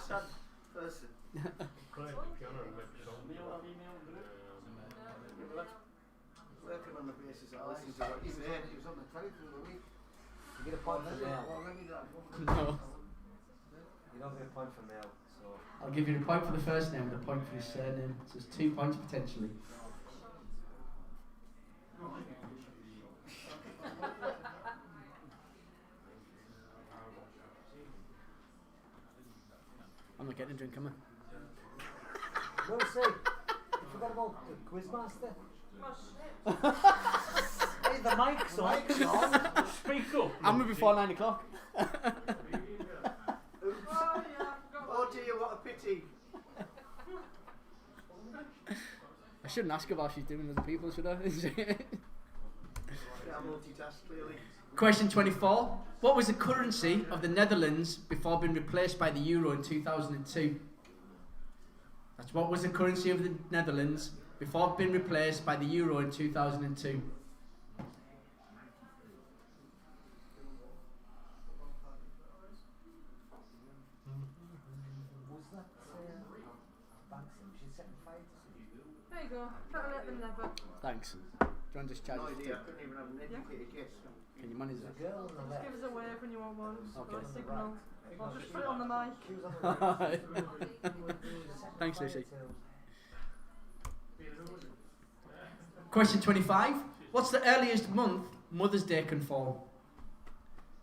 Sad person. Playing the piano and make songs. Male or female? Working on the basis of listening to what you said. He was on the telly through the week. You get a point for male. Already that. no. You don't get a point for male. So I'll give you a point for the first name and a point for his surname. So it's 2 points potentially. I'm not getting a drink, am I? no, say. You forgot about the quizmaster. Oh shit. Hey, the mic's on. Speak up. I'm before 9 o'clock. Oh yeah, I forgot. Oh dear, what a pity. I shouldn't ask her while she's doing other people, should I? Yeah, multitask clearly. Question 24. What was the currency of the Netherlands before being replaced by the euro in 2002? That's what was the currency of the Netherlands before being replaced by the euro in 2002? Was that Banksy? She's setting fire to something. There you go. Better let them never. Thanks. Do you want to just charge No it? idea, I couldn't even have an educated guess. Can you manage The that? girl on the Just left. give us a wave when you want one. Okay. Or a signal. Or just put it on the mic. She was on the right. Thanks, Lucy. Fire Question 25. What's the earliest month Mother's Day can fall?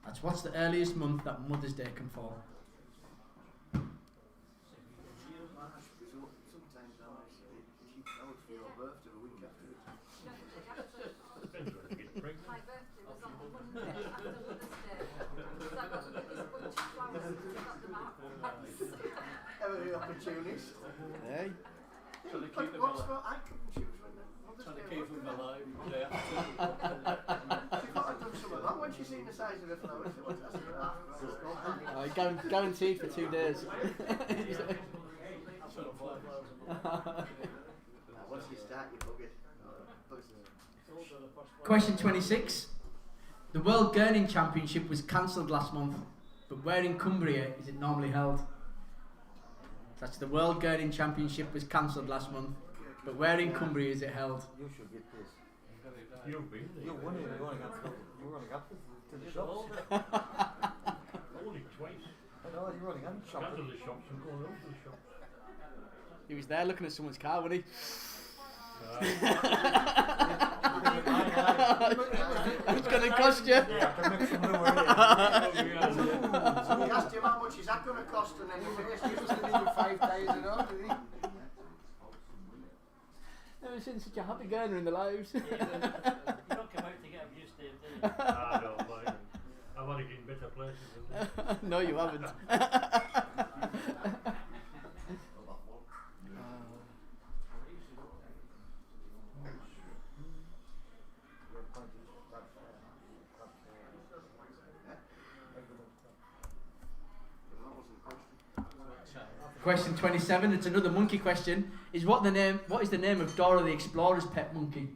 That's what's the earliest month that Mother's Day can fall? Sometimes I would feel your birthday a week after it. Depends when you get pregnant. My birthday was on the Monday after Mother's Day. So I got the biggest bunch of flowers and got them out. Every opportunist. Hey. So they keep them What's alive. what I couldn't choose when Mother's So they Day keep was. them alive. Day after. She thought I'd done some of that when she's seen the size of her flowers. She wanted to ask her that. Guaranteed for 2 days. That's what flowers Once you start, you bug it. Question 26. The World Gurning Championship was cancelled last month, but where in Cumbria is it normally held? That's the World Gurning Championship was cancelled last month, but where in Cumbria is it held? You should get this. You've been there. You won it. You only got to the shops. Only twice. I know you're running on Got to shopping. the shops and going over the shops. He was there looking at someone's car, wasn't he? It's going to cost you. Yeah, to make some more. So he asked him how much is that going to cost, and then he finished. He was going to do 5 days and all, did he? Never seen such a happy Gurner in their lives. You don't come out to get abused, Dave, do you? I don't mind. I've had it in better places than this. No, you haven't. Question 27. It's another monkey question. What is the name of Dora the Explorer's pet monkey?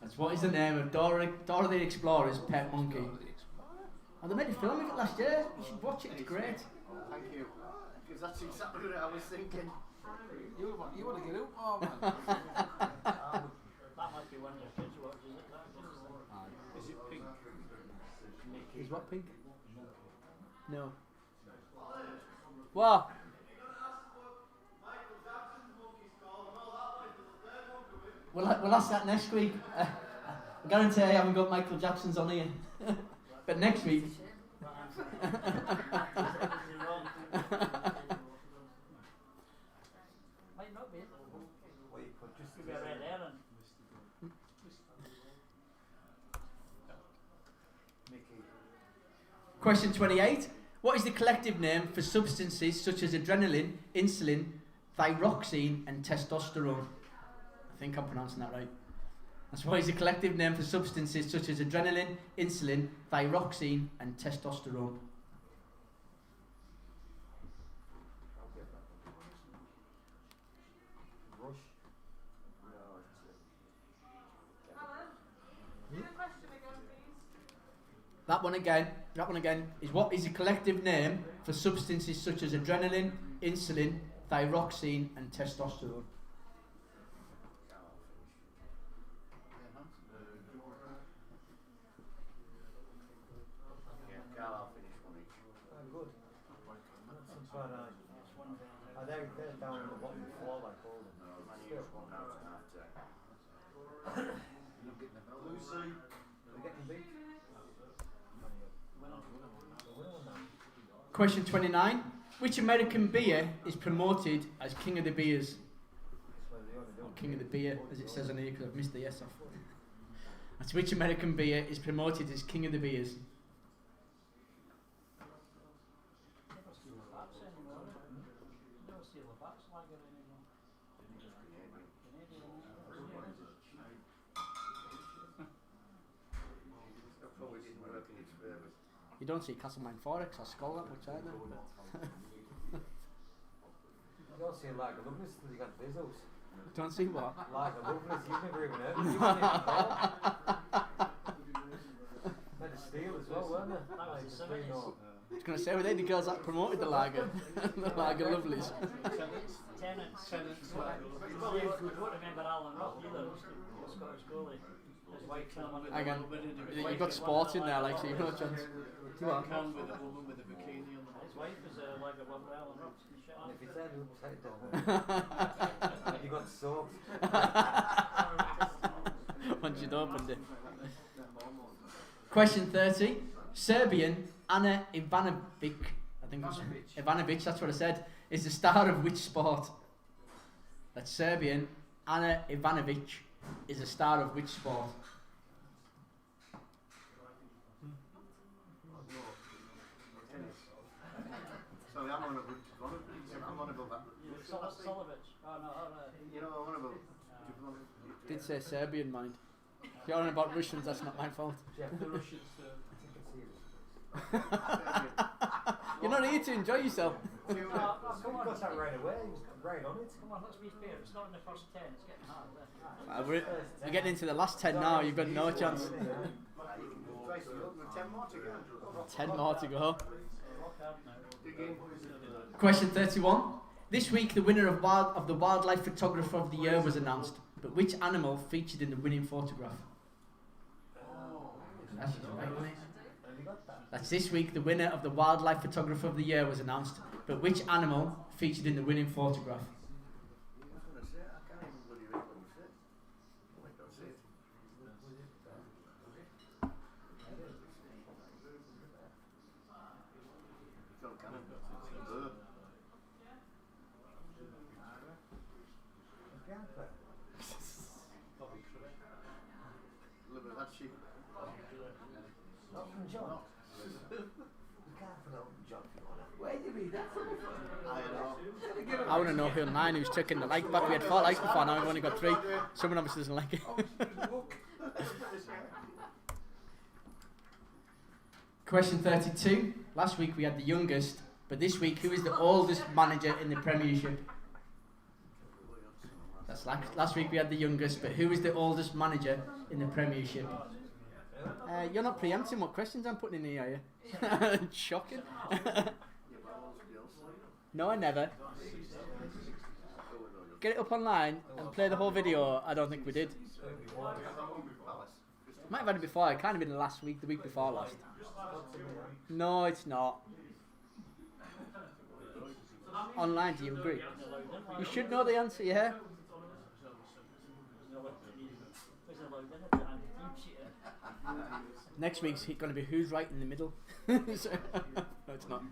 That's what is the name of Dora the Explorer's pet monkey? Oh, they made a film of it last year. You should watch it. It's great. Thank you. Because that's exactly what I was thinking. You want to get out? Oh man. That might be one of your kids' watches, is it? Is it pink? Is what pink? No. What? We'll ask that next week. I guarantee I haven't got Michael Jackson's on here. But next week. Might not be. Wait, but just Could be a red herring. Mickey. Question 28. What is the collective name for substances such as adrenaline, insulin, thyroxine and testosterone? I think I'm pronouncing that right. That's why it's a collective name for substances such as adrenaline, insulin, thyroxine, and testosterone. Rush. Do the question again, please. That one again is what is a collective name for substances such as adrenaline, insulin, thyroxine, and testosterone. Yeah, Carl, I'll finish one each. Good. But they're down on the bottom floor like all of them. Man, you just one out and half time. Lucy. They're getting beat. Question 29. Which American beer is promoted as King of the Beers? That's what they ought to do. Or King of the Beer, as it says on here, because I've missed the S off. That's which American beer is promoted as King of the Beers? Never steal the bats anymore. Never steal the bats lager anymore. Canadian. That probably didn't work in its favour. You don't see Castlemaine Forex or Skull that much either. You don't see like a Loveless till you got Bizzles. Don't see what? Like a Loveless, you've never even heard of it. You haven't even called. Made a steal as well, weren't they? That was the 70s. I was going to say, were they the girls that promoted the lager? The lager lovelies. Tenants. Well, you won't remember Alan Rock either, the Scottish goalie. His wife came on with Hang on. his You've wife got was sport in one there, of the like, so you've no chance. Can with the woman with the bikini on the His wife was like a one for Alan Rock. And shit And on. if you turn it upside down, you got soaked. Once you'd opened it. Question 30. Serbian Ana Ivanovic, I think it was Ivanovic, that's what I said, is the star of which sport? That's Serbian Ana Ivanovic is the star of which sport? Sorry, I'm on about that. Solovich. Oh no, You know, I'm on about. Did say Serbian, mind. If you're on about Russians, that's not my fault. Jeff, The Russians. You're not here to enjoy yourself. come on. got that right away, he was right on it. Come on, let's be fair. It's not in the first 10. It's getting hard. We're getting into the last 10 now, you've got no chance. 10 more to go. 10 more to go. Rock hard now. Dig in. Question 31. This week, the winner of the Wildlife Photographer of the Year was announced, but which animal featured in the winning photograph? That's right, mate. That's this week, the winner of the Wildlife Photographer of the Year was announced, but which animal featured in the winning photograph? I was going to say, I can't even bloody read what you said. Wait, don't say it. You can't, can it? Bird. Look at that sheep. Elton John. You can't put Elton John if you want to. Where did you read that from? I know. I want to know who online who's taking the like back. We had 4 likes before, now we've only got 3. Someone obviously doesn't like it. Question 32. Last week we had the youngest, but this week who is the oldest manager in the Premiership? That's last week we had the youngest, but who is the oldest manager in the Premiership? You're not preempting what questions I'm putting in here, are you? Shocking. No, I never. Get it up online and play the whole video. I don't think we did. Might have had it before. It kind of been the last week, the week before last. No, it's not. Online, do you agree? You should know the answer, yeah? Next week's going to be who's right in the middle. No, it's not.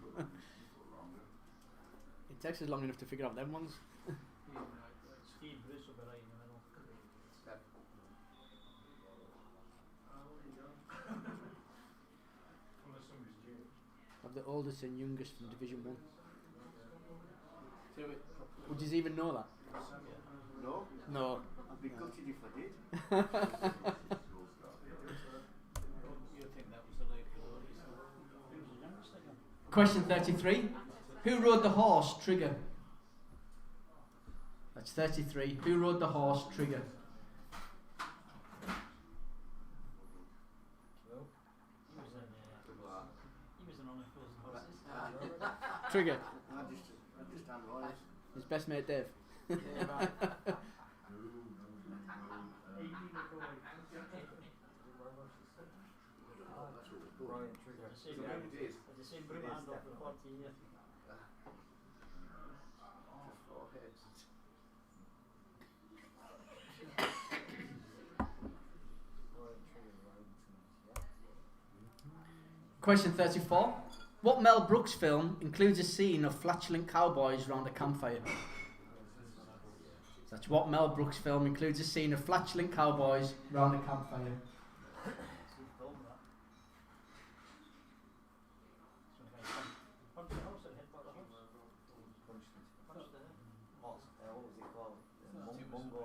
It takes us long enough to figure out them ones. Steve Bruce will be right in the middle. Of the oldest and youngest from Division 1. Would you even know that? No? No. I'd be gutted if I did. You think that was the late Lord? Who was the youngest again? Question 33. Who rode the horse Trigger? That's 33. Who rode the horse Trigger? He was an honest horses. Trigger. I just analyse. His best mate Dave. Brian Trigger. The same broom handle for 40 years. Question 34. What Mel Brooks film includes a scene of flatulent cowboys round a campfire? That's what Mel Brooks film includes a scene of flatulent cowboys round a campfire. Punch the house and headbutt the house. What was it called? Mungo.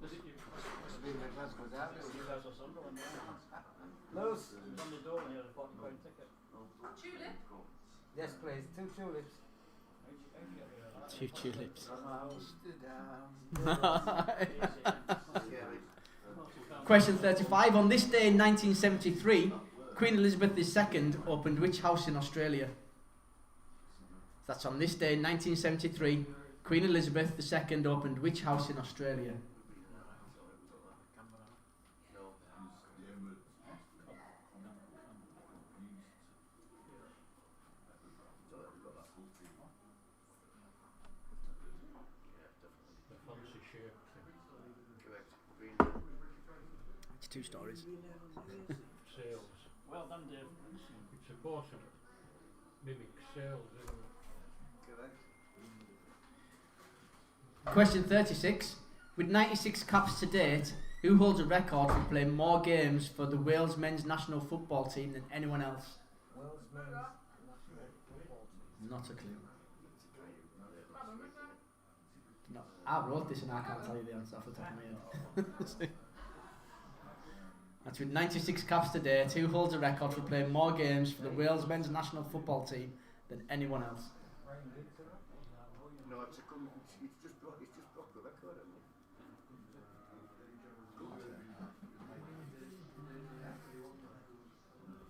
Was it you? You guys or Sunderland, yeah. Lewis. It was on the door and you had a £40 ticket. Tulip? Yes, please. 2 tulips. How'd you get rid of that? 2 tulips. Question 35. On this day in 1973, Queen Elizabeth II opened which house in Australia? That's on this day in 1973, Queen Elizabeth II opened which house in Australia? The fancy shape thing. Correct. Green. It's 2 stories. Sails. Well done, Dave. It's supposed to mimic sails, isn't it? Correct. Question 36. With 96 caps to date, who holds a record for playing more games for the Wales men's national football team than anyone else? Wales men's national football team. Not a clue. No, I wrote this and I can't tell you the answer off the top of my head. That's with 96 caps to date, who holds a record for playing more games for the Wales men's national football team than anyone else? No, it's just broke the record, hasn't it?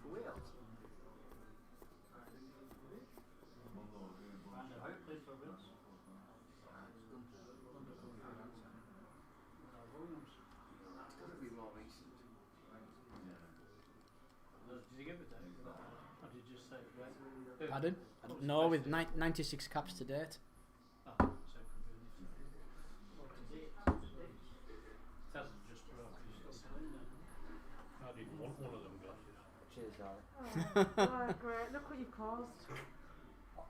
For Wales. Who played for Wales? Williams. It's got to be more recent. Did you give it to him? Or did you just say, right? Pardon? No, with 96 caps to date. Oh, so it could be what to date? It hasn't just broke, it's still in there. I didn't want one of them glasses. Cheers, darling. Oh, great. Look what you've caused.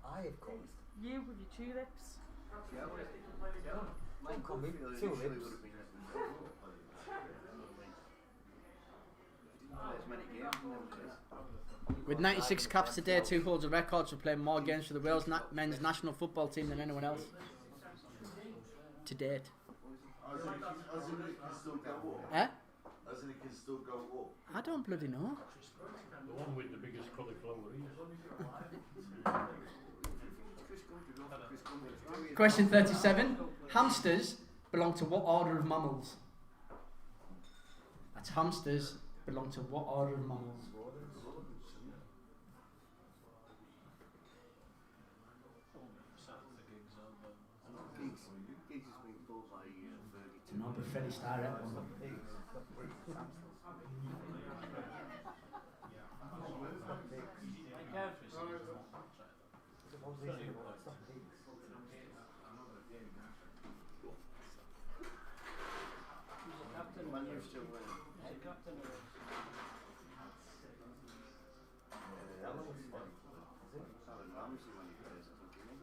I have caused. You with your tulips. Yeah, well, Don't call me Mike tulips. would have been at the as many games in them days. With 96 caps to date, who holds a record for playing more games for the Wales men's national football team than anyone else? To date. As in it can still go up. Eh? As in it can still go up. I don't bloody know. The one with the biggest cauliflower ears. Chris Gunter, go for Chris Gunter. Question 37. Hamsters belong to what order of mammals? That's hamsters belong to what order of mammals? Gigs has been pulled by Fergie too. No, but Freddie Starr. Man, you're still winning. Captain of Alan Ramsey when he plays, I think, isn't he?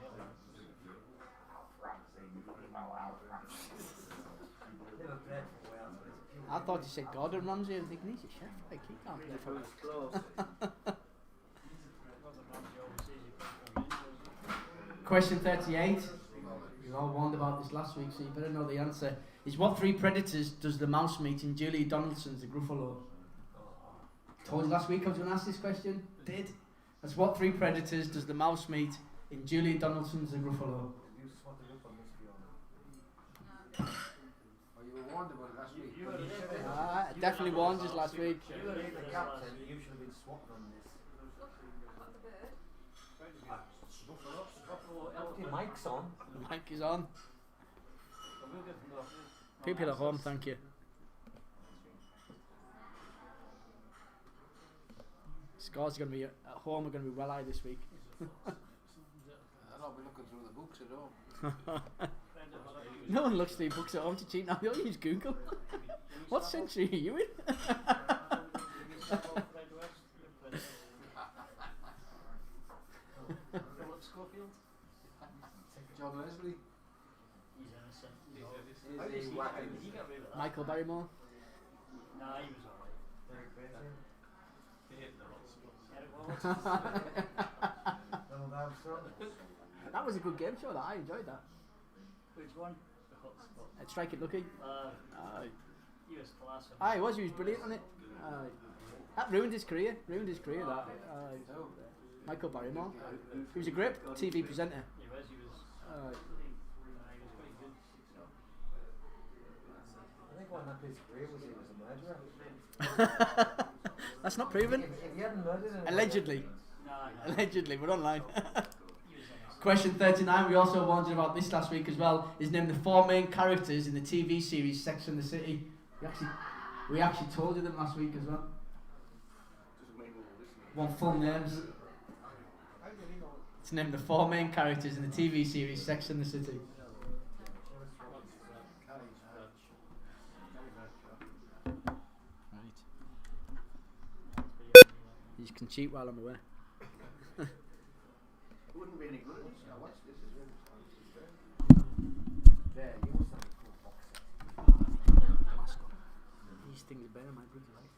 Never played for Wales, but it's a few. I thought you said Gordon Ramsay. I'm thinking he's a chef. Like, he can't play for us. Close. Gordon Ramsay always says he plays for Rangers. Question 38. You all warned about this last week, so you better know the answer. Is what three predators does the mouse meet in Julie Donaldson's The Gruffalo? Told you last week I was going to ask this question. Did. That's what three predators does the mouse meet in Julie Donaldson's The Gruffalo? You swatted up on this, Fiona. Oh, you were warned about it last week. You were there. I definitely warned us last week. You were the captain, you should have been swatted on this. After your mic's on. The mic is on. People at home, thank you. Scores are going to be at home are going to be well high this week. I'll be looking through the books at home. No one looks through books at home to cheat now. They all use Google. What century are you in? Philip Schofield. John Leslie. He's innocent. He got rid of that. Michael Barrymore. Nah, he was alright. Very crazy. Eric Wallace. Donald Armstrong. That was a good game show. That I enjoyed that. Which one? The Hot Spot. Strike It Lucky. He was class. He was brilliant on it. That ruined his career. That. Michael Barrymore. He was a great TV presenter. He was quite good. I think what happened to his career was he was a murderer. That's not proven. If he hadn't murdered him, Allegedly. Nah, Allegedly, we're online. he was innocent. Question 39, we also wondered about this last week as well, is name the four main characters in the TV series Sex and the City. We actually told you them last week as well. Want full names? To name the four main characters in the TV series Sex and the City. Right. You can cheat while I'm away. It wouldn't be any good. I watched this as well. there, you must have a full box set. These things are better, my brother. Right?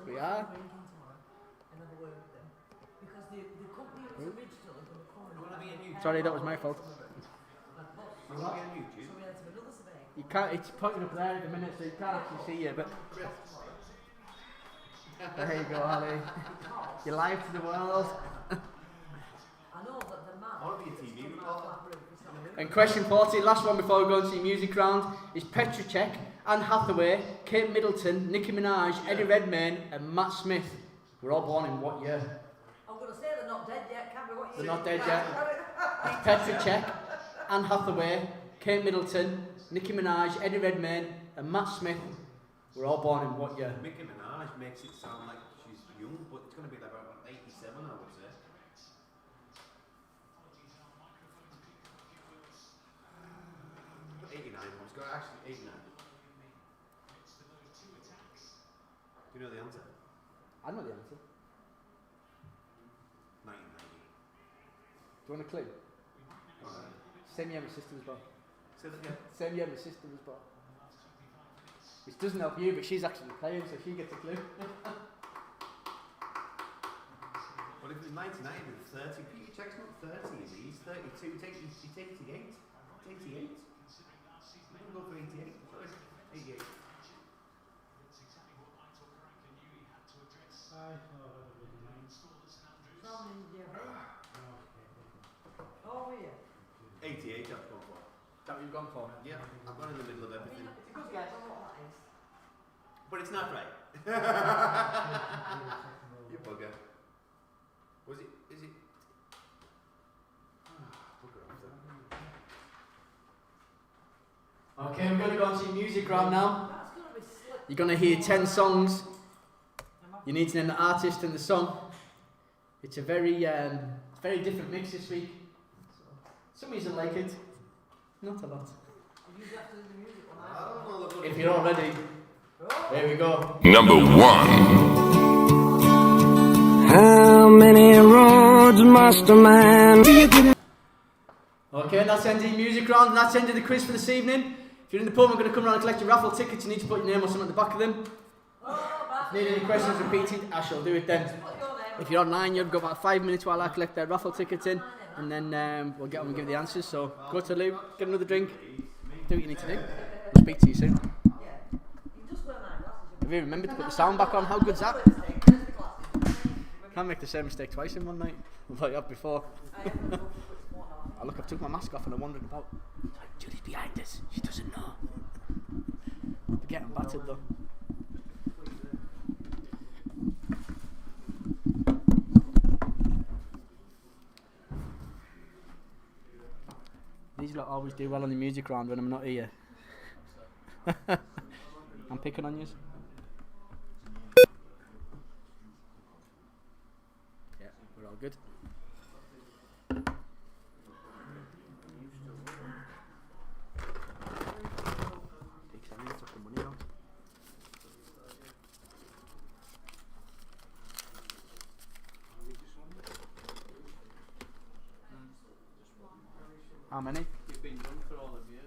We are. Sorry, that was my fault. You can't. It's pointing up there at the minute, so you can't actually see you. But there you go, Ali. You're live to the world. And question 40, last one before we go into the music round, is Petrocek, Anne Hathaway, Kate Middleton, Nicki Minaj, Eddie Redmayne, and Matt Smith were all born in what year? I'm going to say they're not dead yet, can't be what you They're not dead yet. Petrocek, Anne Hathaway, Kate Middleton, Nicki Minaj, Eddie Redmayne, and Matt Smith were all born in what year? Nicki Minaj makes it sound like she's young, but it's going to be like about 87, I would say. Actually 89. Do you know the answer? I know the answer. 1990. Do you want a clue? Same year my sister was born. Say that again. Same year my sister was born. Which doesn't help you, but she's actually playing, so she gets a clue. Well, if it was 1990, it was 30. Peter Check's not 30, is he? He's 32. He's 88. 88. Go for 88. 88. Oh, yeah. 88 I've gone for. Is that what you've gone for? Yeah, I've gone in the middle of everything. It's a good guess. I don't know what that is. But it's not right. You bugger. Was it? Is it? Bugger off then. Okay, we're going to go on to your music round now. That's going to be slick. You're going to hear 10 songs. You need to name the artist and the song. It's a very different mix this week. Some of you like it. Not a lot. I don't know the If you're all ready, there we go. Number 1. How many roads must a man Okay, that's ending the music round, and that's ending the quiz for this evening. If you're in the pub, I'm going to come around and collect your raffle tickets. You need to put your name or something at the back of them. If you need any questions repeated, I shall do it then. If you're online, you've got about 5 minutes while I collect their raffle tickets in, and then we'll get on and give the answers. So go to Lou, get another drink, do what you need to do. I'll speak to you soon. Have you remembered to put the sound back on? How good's that? Can't make the same mistake twice in one night. Like I have before. I look, I've took my mask off and I'm wondering about. Julie's behind us. She doesn't know. We're getting battered though. These lot always do well on the music round when I'm not here. I'm picking on you. Yeah, we're all good. Took the money out. How many? You've been drunk for all of you.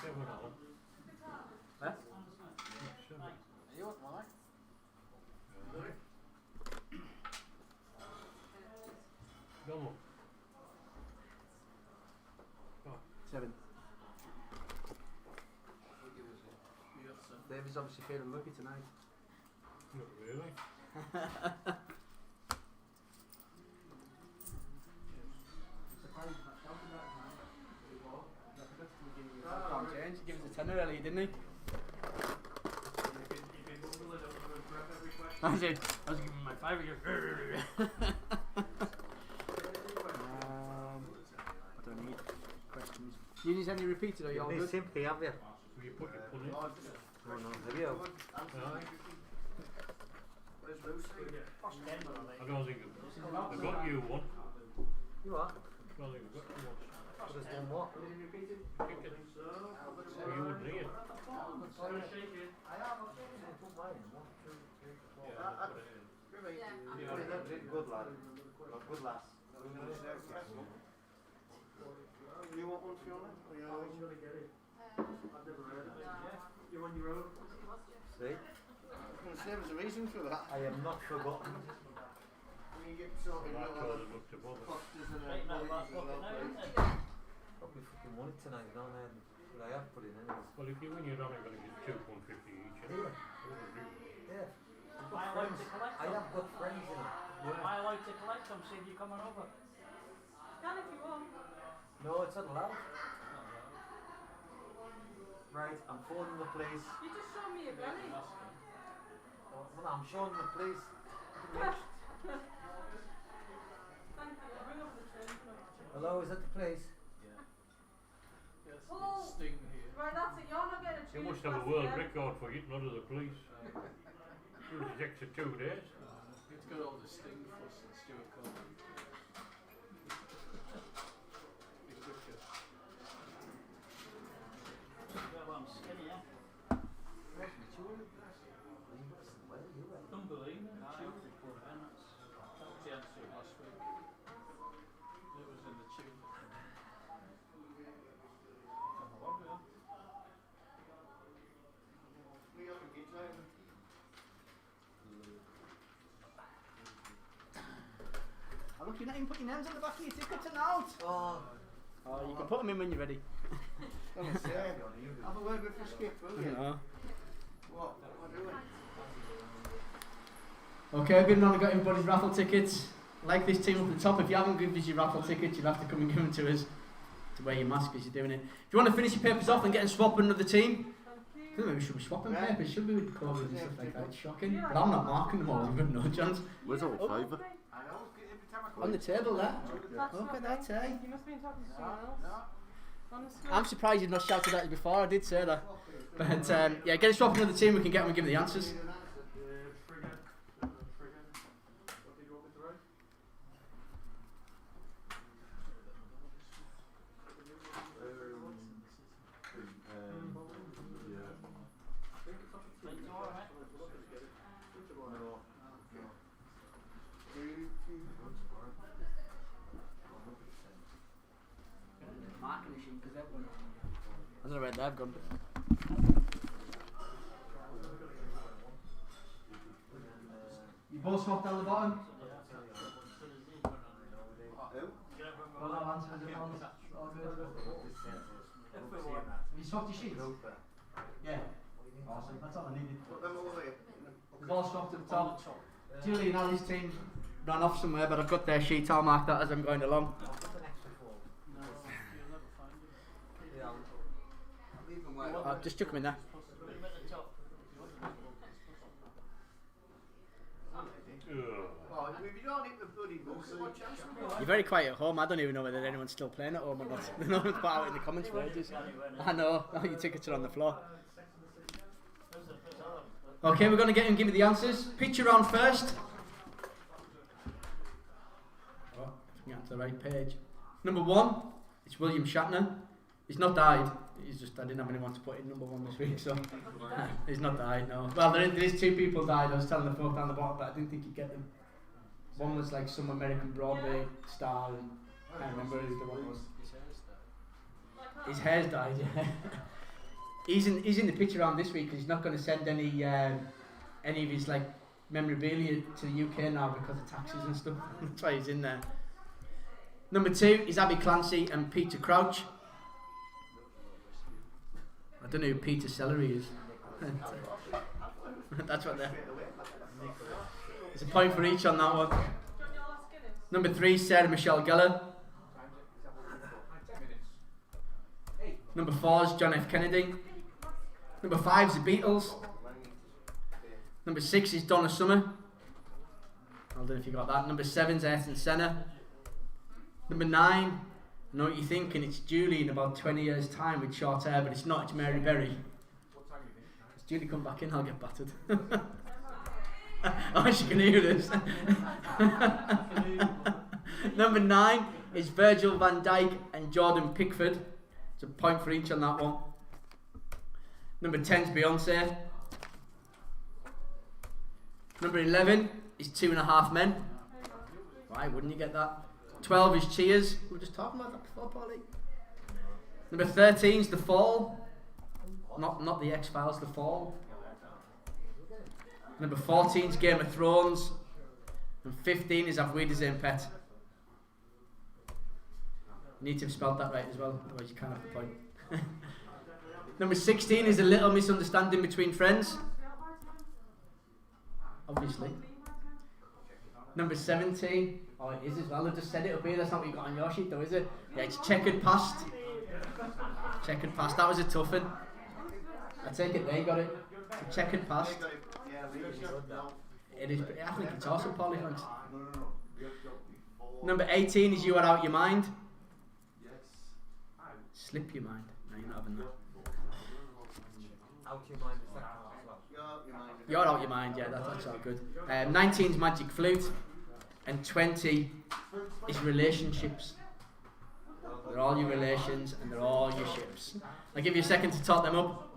Seven of them. Huh? Seven. Are you up, Mike? Go on. 7. You got some. David's obviously feeling lucky tonight. Not really. Change. He gave us a tenner earlier, didn't he? I did. I was giving him my five. He goes, I don't need questions. You need any repeated or you all good? Simply, have you? Will you put your pull in? Oh no, have you? Aye. Where's Lucy? I don't think they've got you one. You are? I don't think they've got you one. What has done what? Chicken. Oh, you wouldn't eat it. Good lad. Good lass. You want one, Fiona? Or you want one? You're on your own. See? There was a reason for that. I am not forgotten. When you get sorted I out told all them not to the bother. posters and Right now, the that's bullies and fucking now, all isn't that. it? Got me fucking money tonight, you know, man. But I have put it in anyway. Well, if you win, you're only going to get £2.50 each. Anyway. Yeah. Am I allowed to collect I them? have got friends in it. Am I allowed to collect them? See if you're coming over. Can if you want. No, it's not allowed. Right, I'm phoning the police. You just show me a penny. Well, I'm showing the police. Thank you. Bring up the train. Hello, is that the police? Yes, Oh. it's Sting here. Right, that's it. You're not getting a You treat. must have a world record for getting out of the police. It was an extra 2 days. It's got all the Sting fuss and Stuart Coleman. Be quicker. Well, I'm skinny, yeah. Unbelievable. Tube report, and that's That was the answer last week. It was in the tube. We have a guitar. Oh, look, you're not even putting your names on the back of your ticket tonight. Oh, Oh, you can put them in when you're ready. Have a word with the skip, will you? No. What? What are we doing? Okay, good on. I got everybody's raffle tickets. Like this team up at the top. If you haven't given us your raffle tickets, you'll have to come and give them to us to wear your mask as you're doing it. If you want to finish your papers off and get and swap with another team, I think maybe we should be swapping Yeah. papers, should we, with COVID and stuff like that? It's shocking. But I'm not marking them all. I've got no chance. Where's all five? I know, every time I come On the table there. That's Look at not that, right. eh? You must have been talking to someone else. No. Honestly. I'm surprised you've not shouted at us before. I did say that. But yeah, get us swapping with the team. We can get them and give them the answers. I don't know where they've gone. You both swapped down the bottom? Well, I've answered it all. All good. Have you swapped your sheets? Yeah. Awesome. That's all I needed. We've all swapped at the top. Julie and Ali's team ran off somewhere, but I've got their sheet. I'll mark that as I'm going along. Just chuck them in there. You're very quiet at home. I don't even know whether anyone's still playing at home or not. No one's put out in the comments for ages. I know. Your tickets are on the floor. Okay, we're going to get him give me the answers. Picture round first. Oh, get to the right page. Number 1, it's William Shatner. He's not died. He's just, I didn't have anyone to put in number 1 this week, so he's not died, no. Well, there is 2 people died. I was telling the folk down the bottom, but I didn't think you'd get them. One was like some American Broadway star, and I can't remember who the one was. His hair's died, yeah. He's in the picture round this week because he's not going to send any of his like memorabilia to the UK now because of taxes and stuff. That's why he's in there. Number 2 is Abby Clancy and Peter Crouch. I don't know who Peter Celery is. That's what they're. There's a point for each on that one. Number 3, Sarah Michelle Gellar. Number 4 is John F. Kennedy. Number 5 is the Beatles. Number 6 is Donna Summer. I don't know if you got that. Number 7 is Ayrton Senna. Number 9, I know what you're thinking, it's Julie in about 20 years' time with short hair, but it's not, it's Mary Berry. Has Julie come back in? I'll get battered. Oh, she can hear this. Number 9 is Virgil van Dijk and Jordan Pickford. It's a point for each on that one. Number 10 is Beyonce. Number 11 is 2.5 Men. Why wouldn't you get that? 12 is Cheers. We were just talking about that before, Paulie. Number 13 is The Fall. Not the X-Files, The Fall. Number 14 is Game of Thrones. And 15 is Auf Wiedersehen, Pet. You need to have spelled that right as well, otherwise you can't have the point. Number 16 is A Little Misunderstanding Between Friends. Obviously. Number 17. Oh, it is as well. I just said it up here. That's not what you got on your sheet, though, is it? Yeah, it's Checkered Past. Checkered Past. That was a tough one. I take it they got it. It's Checkered Past. It is. I think it's awesome, Paulie. Thanks. Number 18 is You Are Out Your Mind. Slip Your Mind. No, you're not having that. Out your mind, the second one as well. You're Out Your Mind, yeah, that's all good. 19 is Magic Flute. And 20 is Relationships. They're all your relations and they're all your ships. I'll give you a second to tot them up.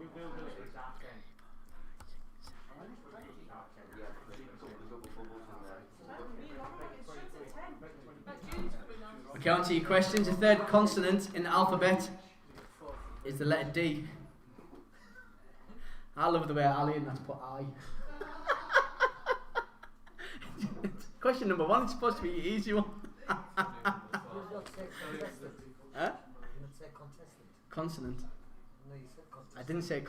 Okay, on to your questions. The third consonant in the alphabet is the letter D. I love the way Ali and that's put I. Question number 1, it's supposed to be an easy one. Huh? Consonant. No, you said contest. I didn't say I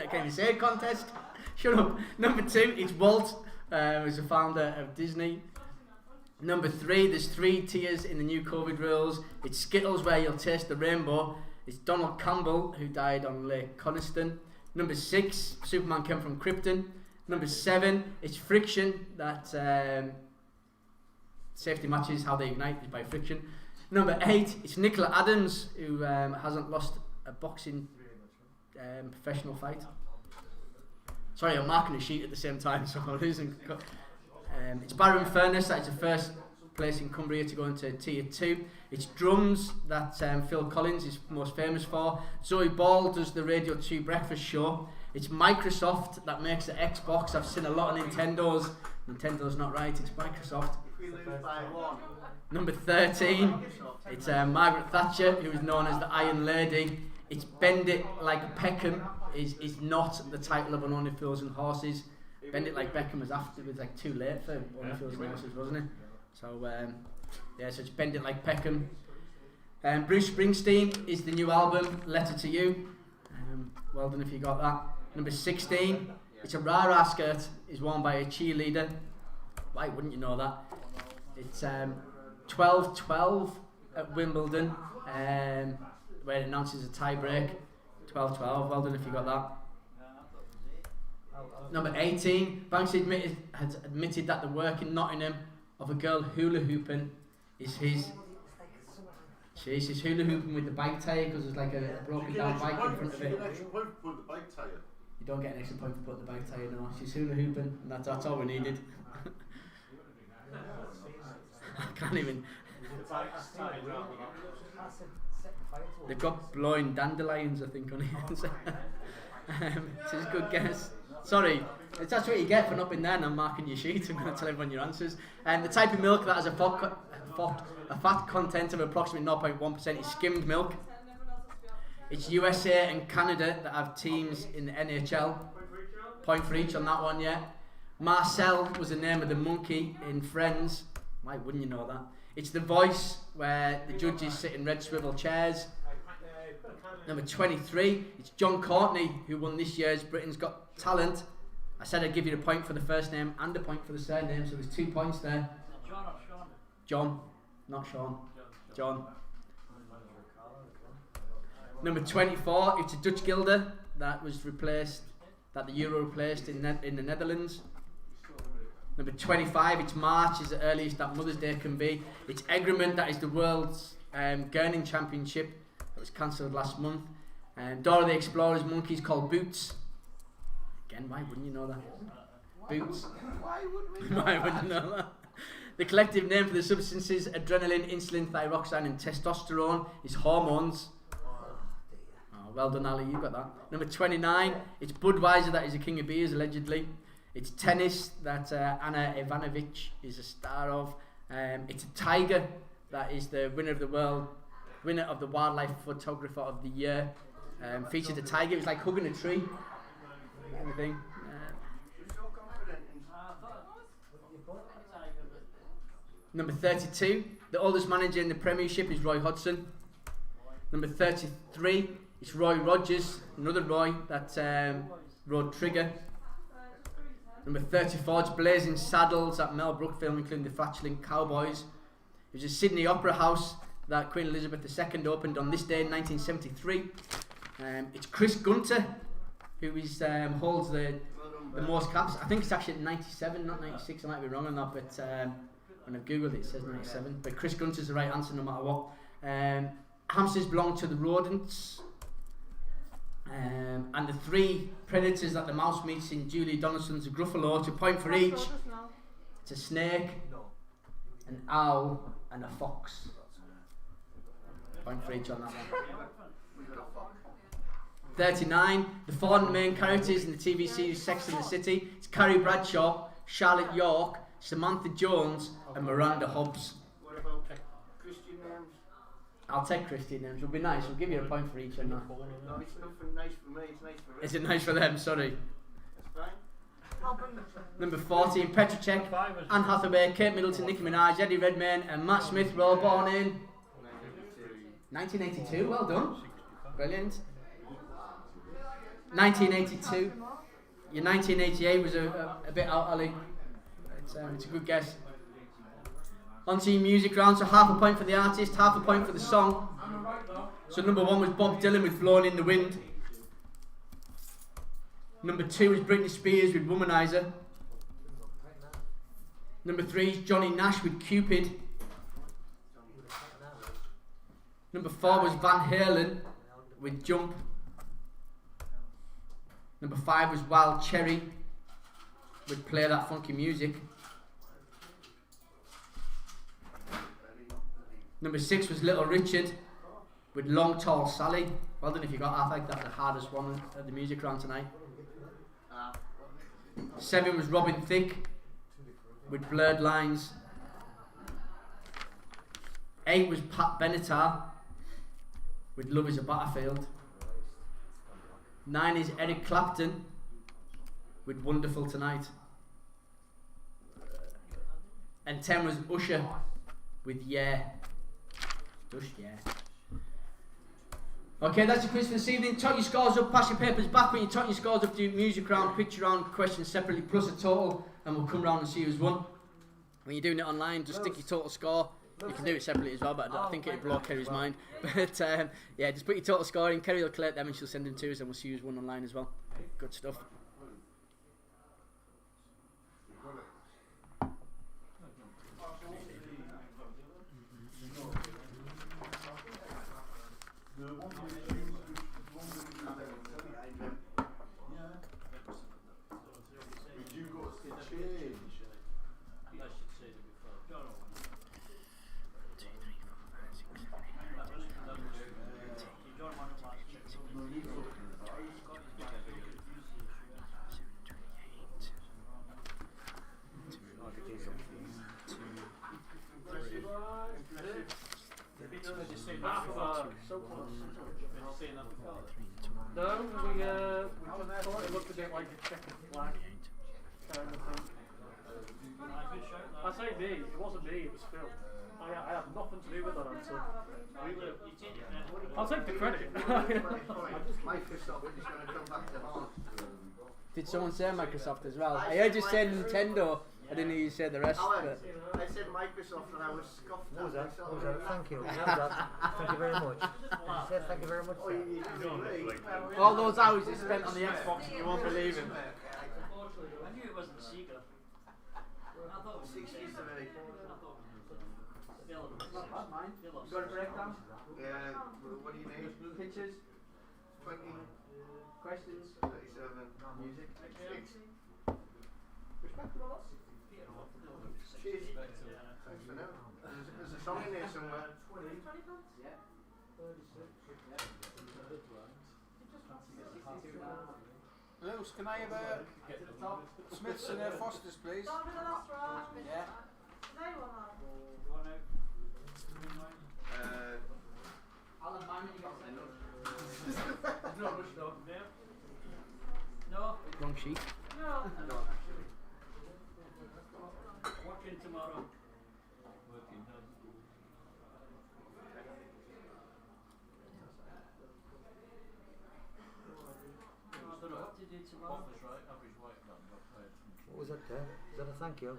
can't even say contest. Shut up. Number 2, it's Walt, who's the founder of Disney. Number 3, there's 3 tiers in the new COVID rules. It's Skittles, where you'll taste the rainbow. It's Donald Campbell, who died on Lake Coniston. Number 6, Superman came from Krypton. Number 7, it's friction, that safety matches, how they ignite is by friction. Number 8, it's Nicola Adams, who hasn't lost a boxing professional fight. Sorry, I'm marking a sheet at the same time, so I'm losing. It's Baron Furness, that is the first place in Cumbria to go into Tier 2. It's drums that Phil Collins is most famous for. Zoe Ball does the Radio 2 breakfast show. It's Microsoft that makes the Xbox. I've seen a lot of Nintendos. Nintendo's not right, it's Microsoft. If we lose by one. Number 13, it's Margaret Thatcher, who is known as the Iron Lady. It's Bend It Like Peckham is not the title of an Only Fools and Horses. Bend It Like Beckham was after, it was like too late for Only Fools and Horses, wasn't it? So yeah, so it's Bend It Like Peckham. Bruce Springsteen is the new album, Letter to You. Well done if you got that. Number 16, it's a rah-rah skirt, is worn by a cheerleader. Why wouldn't you know that? It's 12-12 at Wimbledon, where it announces a tie break. 12-12, well done if you got that. Number 18, Banks has admitted that the work in Nottingham of a girl hula hooping is his. She's hula hooping with the bike tyre because there's like a broken down bike in front of it. You don't get an extra point for putting the bike tyre, no. She's hula hooping, and that's all we needed. I can't even. They've got blowing dandelions, I think, on it. It's a good guess. Sorry, that's what you get for not being there and I'm marking your sheet. I'm going to tell everyone your answers. And the type of milk that has a fat content of approximately 0.1% is skimmed milk. It's USA and Canada that have teams in the NHL. Point for each on that one, yeah. Marcel was the name of the monkey in Friends. Why wouldn't you know that? It's The Voice, where the judges sit in red swivel chairs. Number 23, it's John Courtney, who won this year's Britain's Got Talent. I said I'd give you a point for the first name and a point for the surname, so there's 2 points there. John or Sean? John, not Sean. John. Number 24, it's a Dutch guilder that was replaced, that the Euro replaced in the Netherlands. Number 25, it's March, is the earliest that Mother's Day can be. It's Egremont, that is the world's gurning championship that was cancelled last month. Dora the Explorer's monkey is called Boots. Again, why wouldn't you know that? Boots. Why would we? Why wouldn't you know that? The collective name for the substances adrenaline, insulin, thyroxine and testosterone is hormones. Oh, well done, Ali, you got that. Number 29, it's Budweiser, that is the king of beers, allegedly. It's tennis that Anna Ivanovic is a star of. It's a tiger that is the winner of the wildlife photographer of the year. Featured a tiger. It was like hugging a tree. Everything. Number 32, the oldest manager in the Premiership is Roy Hodgson. Number 33, it's Roy Rogers, another Roy that rode Trigger. Number 34, it's Blazing Saddles at Mel Brooke film, including the flatulent cowboys. It was a Sydney Opera House that Queen Elizabeth II opened on this day in 1973. It's Chris Gunter, who holds the most caps. I think it's actually 97, not 96. I might be wrong on that, but when I've googled it, it says 97. But Chris Gunter's the right answer no matter what. Hamsters belong to the rodents. And the 3 predators that the mouse meets in Julie Donaldson's Gruffalo, it's a point for each. It's a snake, an owl, and a fox. Point for each on that one. 39, the 4 main characters in the TV series Sex and the City. It's Carrie Bradshaw, Charlotte York, Samantha Jones, and Miranda Hobbs. What about Christian names? I'll take Christian names. It'll be nice. We'll give you a point for each on that. No, it's nothing nice for me. It's nice for them. Is it nice for them? Sorry. That's fine. Number 14, Petrocek, Anne Hathaway, Kate Middleton, Nicki Minaj, Eddie Redmayne, and Matt Smith were all born in 1982. Well done. Brilliant. 1982. Your 1988 was a bit out, Ali. It's a good guess. On to your music round, so half a point for the artist, half a point for the song. So number 1 was Bob Dylan with Blowing in the Wind. Number 2 is Britney Spears with Womanizer. Number 3 is Johnny Nash with Cupid. Number 4 was Van Halen with Jump. Number 5 was Wild Cherry with Play That Funky Music. Number 6 was Little Richard with Long Tall Sally. Well done if you got that. I think that's the hardest one at the music round tonight. 7 was Robin Thicke with Blurred Lines. 8 was Pat Benatar with Love Is a Battlefield. 9 is Eric Clapton with Wonderful Tonight. And 10 was Usher with Yeah. Just Yeah. Okay, that's the quiz for this evening. Tot your scores up, pass your papers back when you tot your scores up, do music round, picture round, questions separately, plus a total, and we'll come round and see who's won. When you're doing it online, just stick your total score. You can do it separately as well, but I think it'll blow Kerry's mind. But yeah, just put your total score in. Kerry will collect them and she'll send them to us, and we'll see who's won online as well. Good stuff. No, we thought it looked a bit like a checkered flag kind of thing. I say me, it wasn't me, it was Phil. I had nothing to do with that answer. I'll take the credit. Microsoft is going to come back to haunt. Did someone say Microsoft as well? I heard you say Nintendo. I didn't hear you say the rest. But I said Microsoft and I was scoffed at. What was that? What was that? Thank you. Thank you very much. You said thank you very much. all those hours you spent on the Xbox, you won't believe it. I knew it wasn't Sega. I thought it was 60s to me. Not bad, mine. You got a breakdown? Yeah, what do you need? Pictures? 20, Questions? 37, Music? 6. Respectable lots? Cheers. Thanks for now. There's a song in there somewhere. Yeah. Lewis, can I have a Smiths and Fosters, please? Start with the last round. Yeah. No one has. Alan, mine, you got send No rush though. No. Wrong sheet. No. Working tomorrow. I don't know what to do tomorrow. What was that there? Is that a thank you?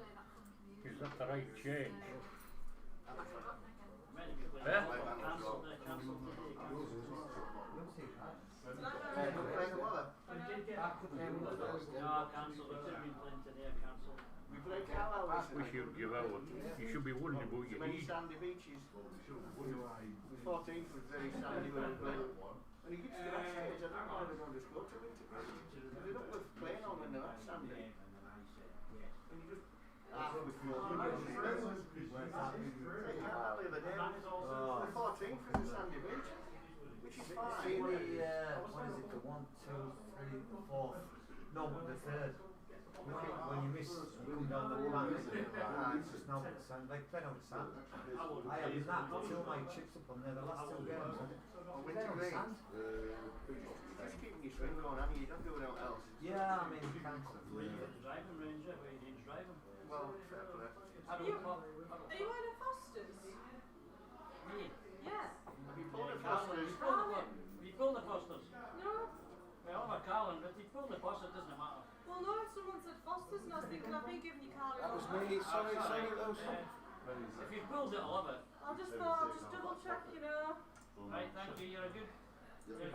Is that the right change? Cancel today. No, I cancelled. It could have been playing today. I cancelled. We should give out. You should be wondering about your Many heat. sandy beaches. 14th was very sandy when we played. And you get to that stage, I don't know why they don't just go to Wintergreen. They don't go playing on when they're that sandy. And you just half with the 14th was a sandy beach, which is fine. See the, what is it, the 1, 2, 3, 4, no, but the third. When you miss, you come down the plank, it's just now with the sand, like playing on the sand. I have that, 2 of my chips up on there, the last 2 games. Wintergreen. Just keeping your swing going, I mean, you don't do it else. Yeah, I mean, you can. Driving range, where you need driving. Well, fair play. I don't know. Are you in a Foster's? Me? Yes. Have you pulled a Foster's? You pull the Fosters. No. Well, I'm a Carlin, but you pull the Foster, it doesn't matter. Well, no, if someone said Foster's and I was thinking I've been giving you Carly. That was me. Sorry, Lewis. If you pulled it, I'll have it. I just thought I'd just double check, you know. Right, thank you, you're a good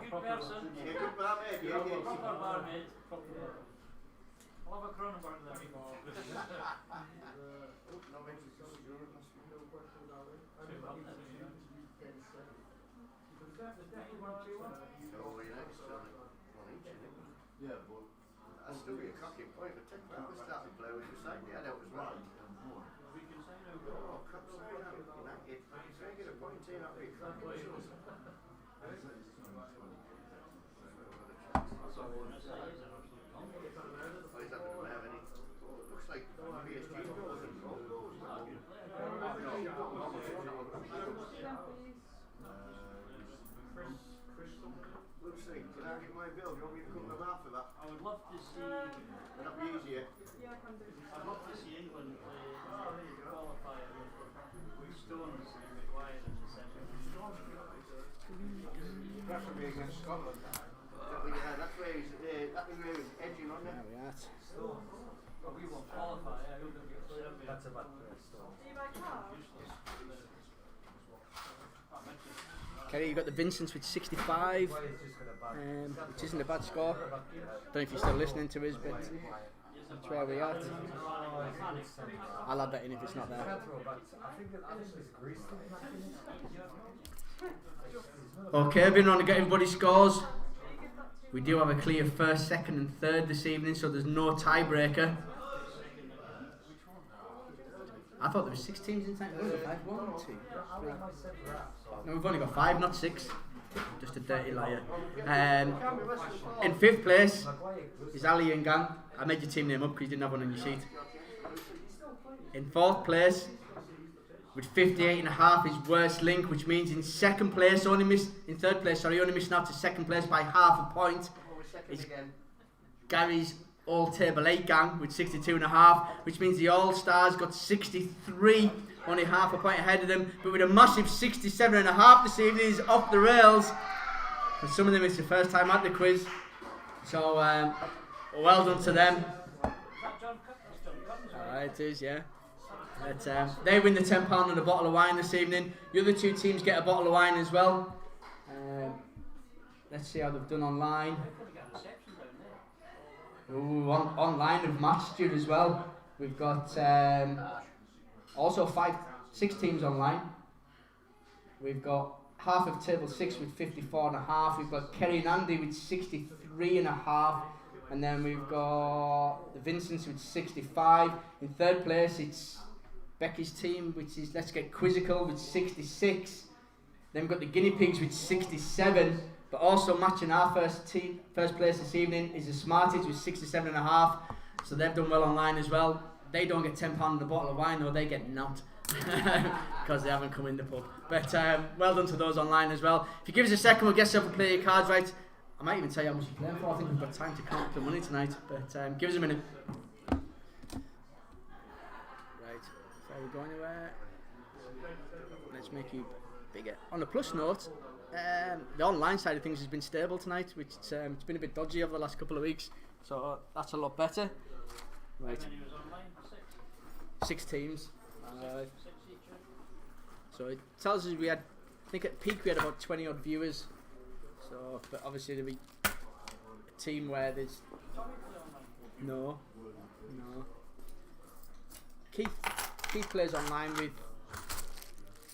person. You're a good barmaid, You're yeah. a proper barmaid. I'll have a Cronenberg there. Oh, yeah, it's on each, isn't it? That's still be a cracking point. But take that, we started playing with the side. Yeah, that was right. Oh, Cup side out. United. Try and get a point in that big cracking. Looks like PSG goals and goals. Looks like, can I get my bill? Do you want me to come with half of that? I would love to see. Would that be easier? Yeah, I can do. I'd love to see England play qualifier with Stones and McGuire in the centre. Preferably against Scotland. Yeah, that's where he's edging on There it. we are. But we won't qualify. I hope they'll get Serbia. That's a bad place. Do you buy cars? Kerry, you got the Vincents with 65, Well, he's just got a bad. which isn't a bad score. Don't know if you're still listening to us, but that's where we are. I'll add that in if it's not there. I think it's Greece. Okay, been on to get everybody's scores. We do have a clear first, second and third this evening, so there's no tiebreaker. I thought there were 6 teams in time. 5, 1, 2, 3. No, we've only got 5, not 6. Just a dirty liar. In 5th place is Ali and Gang. I made your team name up because you didn't have one on your sheet. In 4th place, with 58.5, is Worst Link, which means in 2nd place, only third place, only missing out to 2nd place by half a point. Is Gary's All Table 8 Gang with 62.5, which means the All Stars got 63, only half a point ahead of them, but with a massive 67.5 this evening is off the rails. For some of them, it's the first time at the quiz, so well done to them. It is, yeah. But, they win the £10 and a bottle of wine this evening. The other 2 teams get a bottle of wine as well. Let's see how they've done online. Ooh, online have matched you as well. We've got also 6 teams online. We've got half of table 6 with 54.5. We've got Kerry and Andy with 63.5. And then we've got the Vincents with 65. In 3rd place, it's Becky's team, which is Let's Get Quizzical with 66. Then we've got the Guinea Pigs with 67. But also matching our first place this evening is the Smarties with 67.5. So they've done well online as well. They don't get £10 and a bottle of wine, though. They get none because they haven't come in the pub. But well done to those online as well. If you give us a second, we'll get yourself a play your cards right. I might even tell you how much you're playing for. I think we've got time to count the money tonight. But give us a minute. Right, before we go anywhere, let's make you bigger. On a plus note, the online side of things has been stable tonight, which it's been a bit dodgy over the last couple of weeks. So that's a lot better. Right. 6 teams. So it tells us we had, I think at peak we had about 20 odd viewers. So, but obviously there'll be a team where there's no. Keith plays online with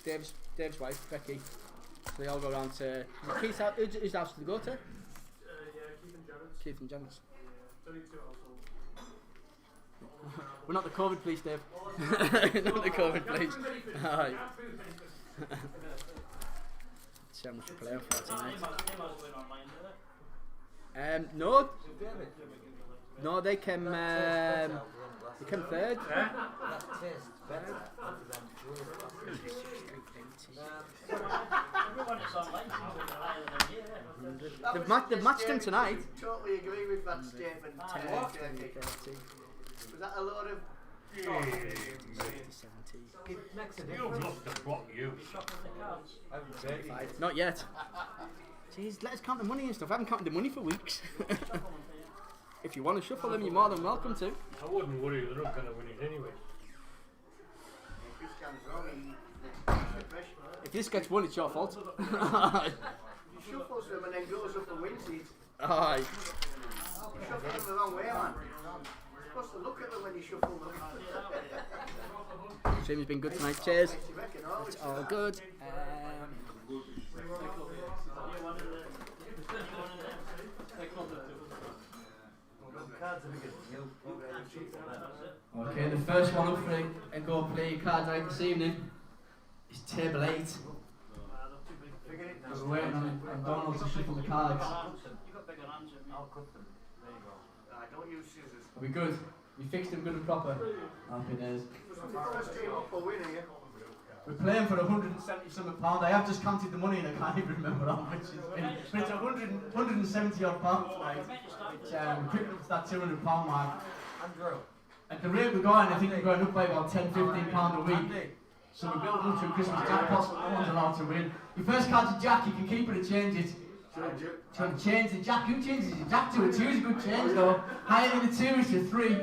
Dave's wife Becky. So they all go around to Keith's house. Whose house do they go to? Yeah, Keith and Janet's. Keith and Janet's. Only 2 households. We're not the COVID police, Dave. Not the COVID police. Alright. See how much we're playing for tonight. No, they came 3rd. They've matched them tonight. Totally agree with that statement. Was that a load of... It makes a You've difference. lost the plot, you. Not yet. Jeez, let us count the money and stuff. I haven't counted the money for weeks. If you want to shuffle them, you're more than welcome to. I wouldn't worry, they're not going to win it anyway. If this gets won, it's your fault. He shuffles them and then goes up and wins it. Aye. You shuffle them the wrong way, man. You're supposed to look at them when you shuffle them. Stream's been good tonight. Cheers. It's all good. cards are bigger than you. Okay, the first one up for a go play your cards out this evening is table 8. Figure it We're now. waiting on Donald to shuffle the cards. You got bigger hands than me. I'll cut them. There you go. I don't use scissors. Are we good? We fixed them good and proper. Happy days. First team up for winning here. We're playing for £170 pound. I have just counted the money and I can't even remember how much it's been. But it's 170 odd pounds tonight. It's, we're creeping up to that £200 mark. Andrew. At the rate we're going, I think we're going up by about £10-15 a week. So we're building up to a Christmas jackpot, so no one's allowed to win. Your first card's a jack, you can keep it or change it. Trying to change the jack, who changes it? Jack to a 2 is a good change though. Higher than a 2 is a 3.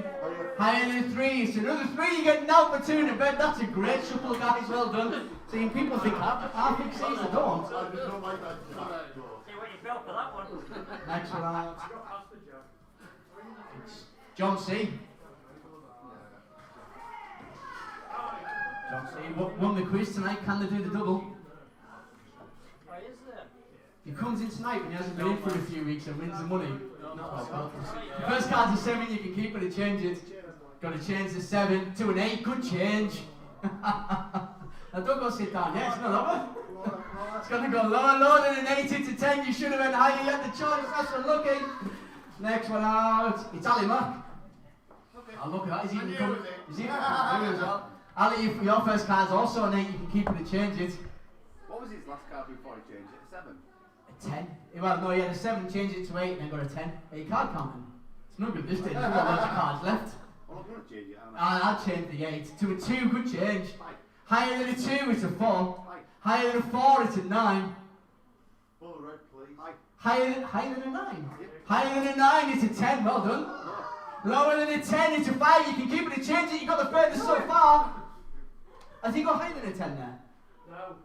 Higher than a 3 is another 3, you get out for 2 in a bed. That's a great shuffle, guys, well done. Seeing people think I think sees they don't. See what you built for that one. Next one out. It's John C. John C. Won the quiz tonight, can they do the double? Why is there? He comes in tonight when he hasn't been in for a few weeks and wins the money. The first card's a 7, you can keep it or change it. Got to change the 7 to an 8, good change. Now don't go sit down yet, it's not over. It's going to go lower than an 8 into 10, you should have went higher, you had the choice, that's unlucky. Next one out, it's Ali Mack. Oh look at that, he's even coming. He's even coming as well. Ali, your first card's also an 8, you can keep it or change it. What was his last card before he changed it? 7? A 10. Well, no, he had a 7, changed it to 8, and then got a 10. Are you card counting? It's no good this day, there's not loads of cards left. Well, I'm going to change it, aren't I? I'll change the 8 to a 2, good change. Aye. Higher than a 2, it's a 4. Aye. Higher than a 4, it's a 9. Full red, please. Aye. Higher than a 9. Higher than a 9, it's a 10, well done. Lower than a 10, it's a 5, you can keep it and change it, you got the furthest so far. Has he got higher than a 10 there?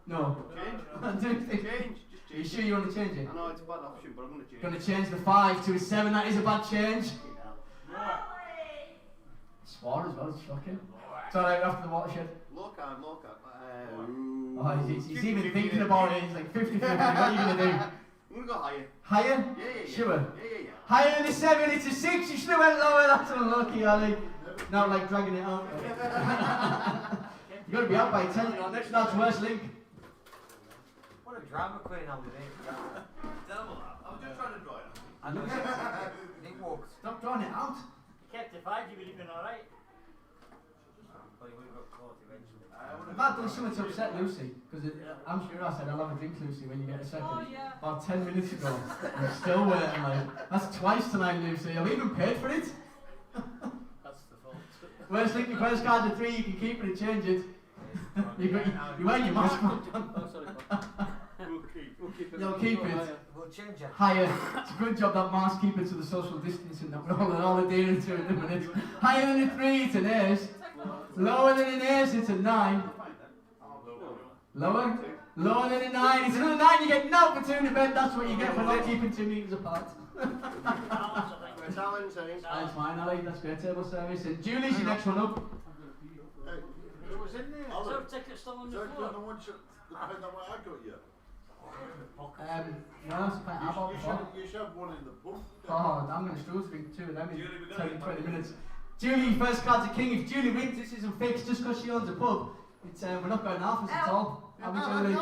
No. Change. Change. Change. Are you sure you want to change it? I know it's a bad option, but I'm going to change Going it. to change the 5 to a 7, that is a bad change. Spore as well, it's shocking. It's alright after the watershed. Low card. Oh, he's even thinking about it, he's like 50-50, what are you going to do? I'm going to go higher. Higher? Yeah. Sure. Yeah. Higher than a 7, it's a 6, you should have went lower, that's unlucky, Ali. Not like dragging it out. You've got to be out by 10, you know, next not's worst link. What a drama queen out today. Terrible. I was just trying to draw it. I know it worked. Stop drawing it out. You kept the 5, you would have been alright. But he would have got caught eventually. I've had done something to upset Lucy, because I'm sure I said I'll have a drink, Lucy, when you get a second. Oh, yeah. About 10 minutes ago. I'm still waiting, like. That's twice tonight, Lucy. I've even paid for it. That's the fault. Worst link, your first card's a 3, you can keep it and change it. You wear your mask on. Oh, sorry. We'll keep it. You'll keep it. We'll change it. Higher. It's a good job that mask keep it to the social distancing that we're all adhering to in a minute. Higher than a 3, it's an ace. Lower than an ace, it's a 9. Lower? Lower than a 9, it's another 9, you get no for 2 in the bed, that's what you get for not keeping 2 metres apart. Talents, I think. That's fine, Ali, that's great table service. And Julie's your next one up. It was in there. Is there a ticket still on the So floor? the one that what I got you. No, that's quite about before. You should have one in the book. Oh, I'm going to struggle to drink 2 of them in 10, 20 minutes. Julie, first card's a king. If Julie wins, this isn't fixed just because she owns a pub. It's, we're not going half at all. How much are we?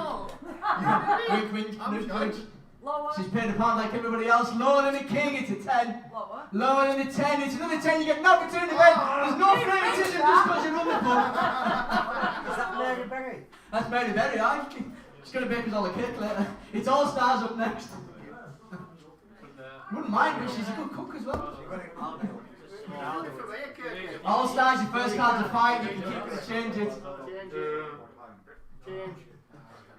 Wink, wink, wink. Lower. She's paid a pound like everybody else. Lower than a king, it's a 10. Lower. Lower than a 10, it's another 10. You get no for 2 in the bed. There's no favoritism just because you run the pub. Is that Mary Berry? That's Mary Berry, aye. She's going to bake us all a cake later. It's All Stars up next. Wouldn't mind, but she's a good cook as well. All Stars, your first card's a 5, you can keep it or change it. Change.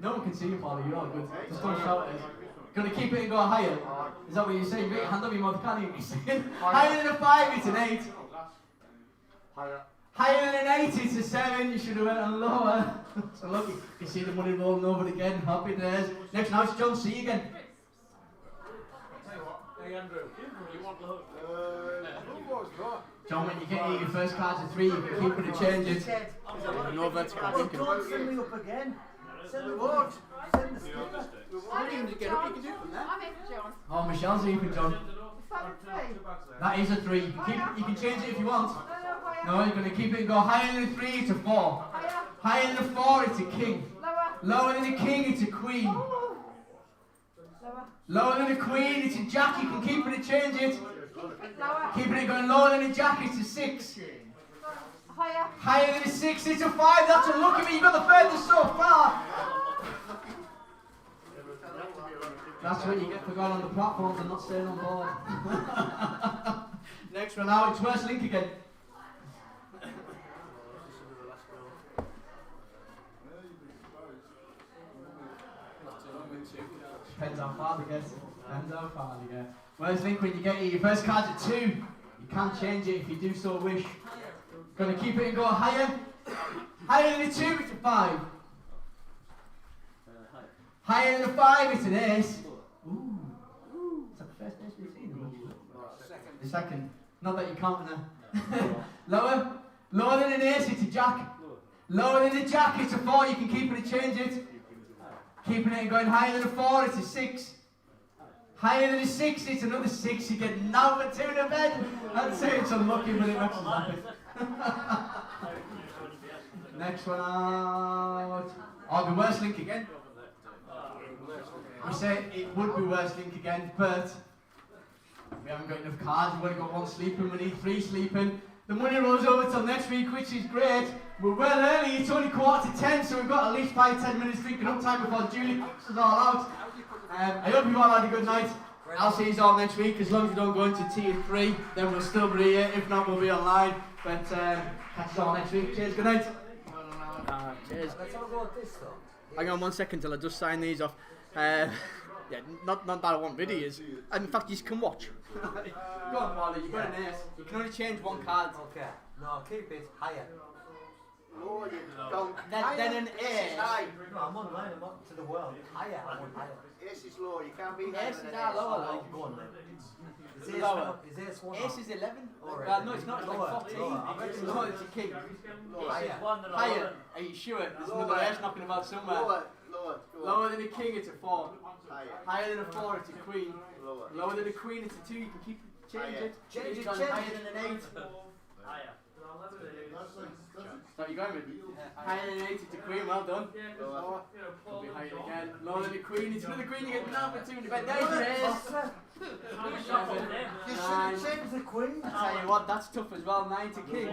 No one can see you, Polly, you're all good. Just don't shout it. Gonna keep it and go higher? Is that what you're saying? Get your hand up your mouth, can't you? You're saying higher than a 5, it's an 8. Higher than an 8, it's a 7. You should have went on lower. So look, you see the money rolling over again. Happy days. Next now it's John C again. Hey Andrew, you want the hook? Who was that? John, when you get your first card's a 3, you can keep it and change it. No vertical Well, thinking. don't send me up again. Send the What? Send the sticker. You can get up, you can do it from there. I'm in for John. Oh, Michelle's even John. That is a 3. You can change it if you want. No, you're going to keep it and go higher than a 3, it's a 4. Higher than a 4, it's a king. Lower than a king, it's a queen. Lower than a queen, it's a jack. You can keep it and change it. Keeping it going lower than a jack, it's a 6. Higher than a 6, it's a 5. That's a look at me, you got the furthest so far. That's what you get for going on the platforms and not staying on board. Next one now, it's worst link again. Depends how far they get. Depends how far they get. Worst link when you get your first card's a 2. You can't change it if you do so wish. Gonna keep it and go higher. Higher than a 2, it's a 5. Higher than a 5, it's an ace. Ooh. Is that the first ace we've seen? The second. Not that you're counting her. Lower. Lower than an ace, it's a jack. Lower than a jack, it's a 4. You can keep it and change it. Keeping it and going higher than a 4, it's a 6. Higher than a 6, it's another 6. You get now a 2 in a bed. That's it, it's unlucky, but it makes us happy. Next one out. Oh, the worst link again. We say it would be worst link again, but we haven't got enough cards. We've only got 1 sleeping, we need 3 sleeping. The money rolls over till next week, which is great. We're well early, it's only 9:45, so we've got at least 5-10 minutes drinking up time before Julie kicks us all out. I hope you all had a good night. I'll see you all next week. As long as we don't go into tier 3, then we'll still be here. If not, we'll be online. But catch you all next week. Cheers, good night. Cheers. Let's have a go at this though. Hang on 1 second till I just sign these off. Yeah, not that I want videos. And in fact, you can watch. Go on, Wally, you've got an ace. You can only change 1 card. Okay. No, keep it higher. Lower you don't. Then an ace. No, I'm online, I'm up to the world. Higher, I want higher. Ace is lower, you can't be higher Aces than are an lower, ace. like. Go on then. Is Lower. ace 1? Ace is 11. Alright. Well, no, it's not. It's Lower, like 14. lower. I reckon No, it's a king. Higher. Higher. Are you sure? There's another Lower. ace knocking about somewhere. Lower, lower, go on. Lower than a king, it's a 4. Higher. Higher than a 4, it's a queen. Lower. Lower than a queen, it's a 2. You can keep change Higher. it. Change It's it, gone change higher it. than an 8. Higher. So you're going with higher than an 8, it's a queen. Well done. Lower. Could be higher again. Lower than a queen, it's another queen. You get number 2 in the bed. There's your ace. 7, 9. Same as the queen. I tell you what, that's tough as well. 9 to king.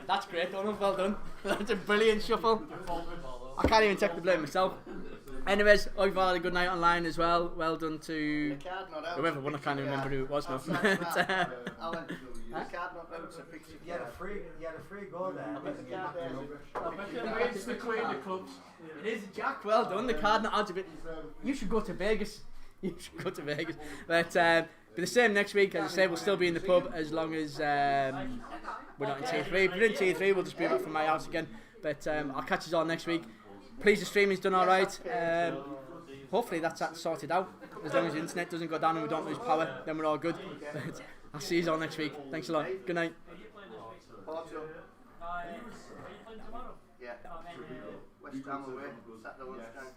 That's great, Donald. Well done. That's a brilliant shuffle. I can't even take the blame myself. Anyways, hope you've all had a good night online as well. Well done to The card not out. whoever won. I can't even remember who it was now. Alan, the card not out to fix it. You had a free go there. I bet the card there. It's the queen of clubs. It is a jack. Well done. The card not out of it. You should go to Vegas. You should go to Vegas. But be the same next week. As I say, we'll still be in the pub as long as we're not in tier 3. If we're in tier 3, we'll just be back from my house again. But I'll catch you all next week. Please, the streaming's done all right. Hopefully that's sorted out. As long as the internet doesn't go down and we don't lose power, then we're all good. But I'll see you all next week. Thanks a lot. Good night. Yeah. West Ham away, Saturday lunchtime.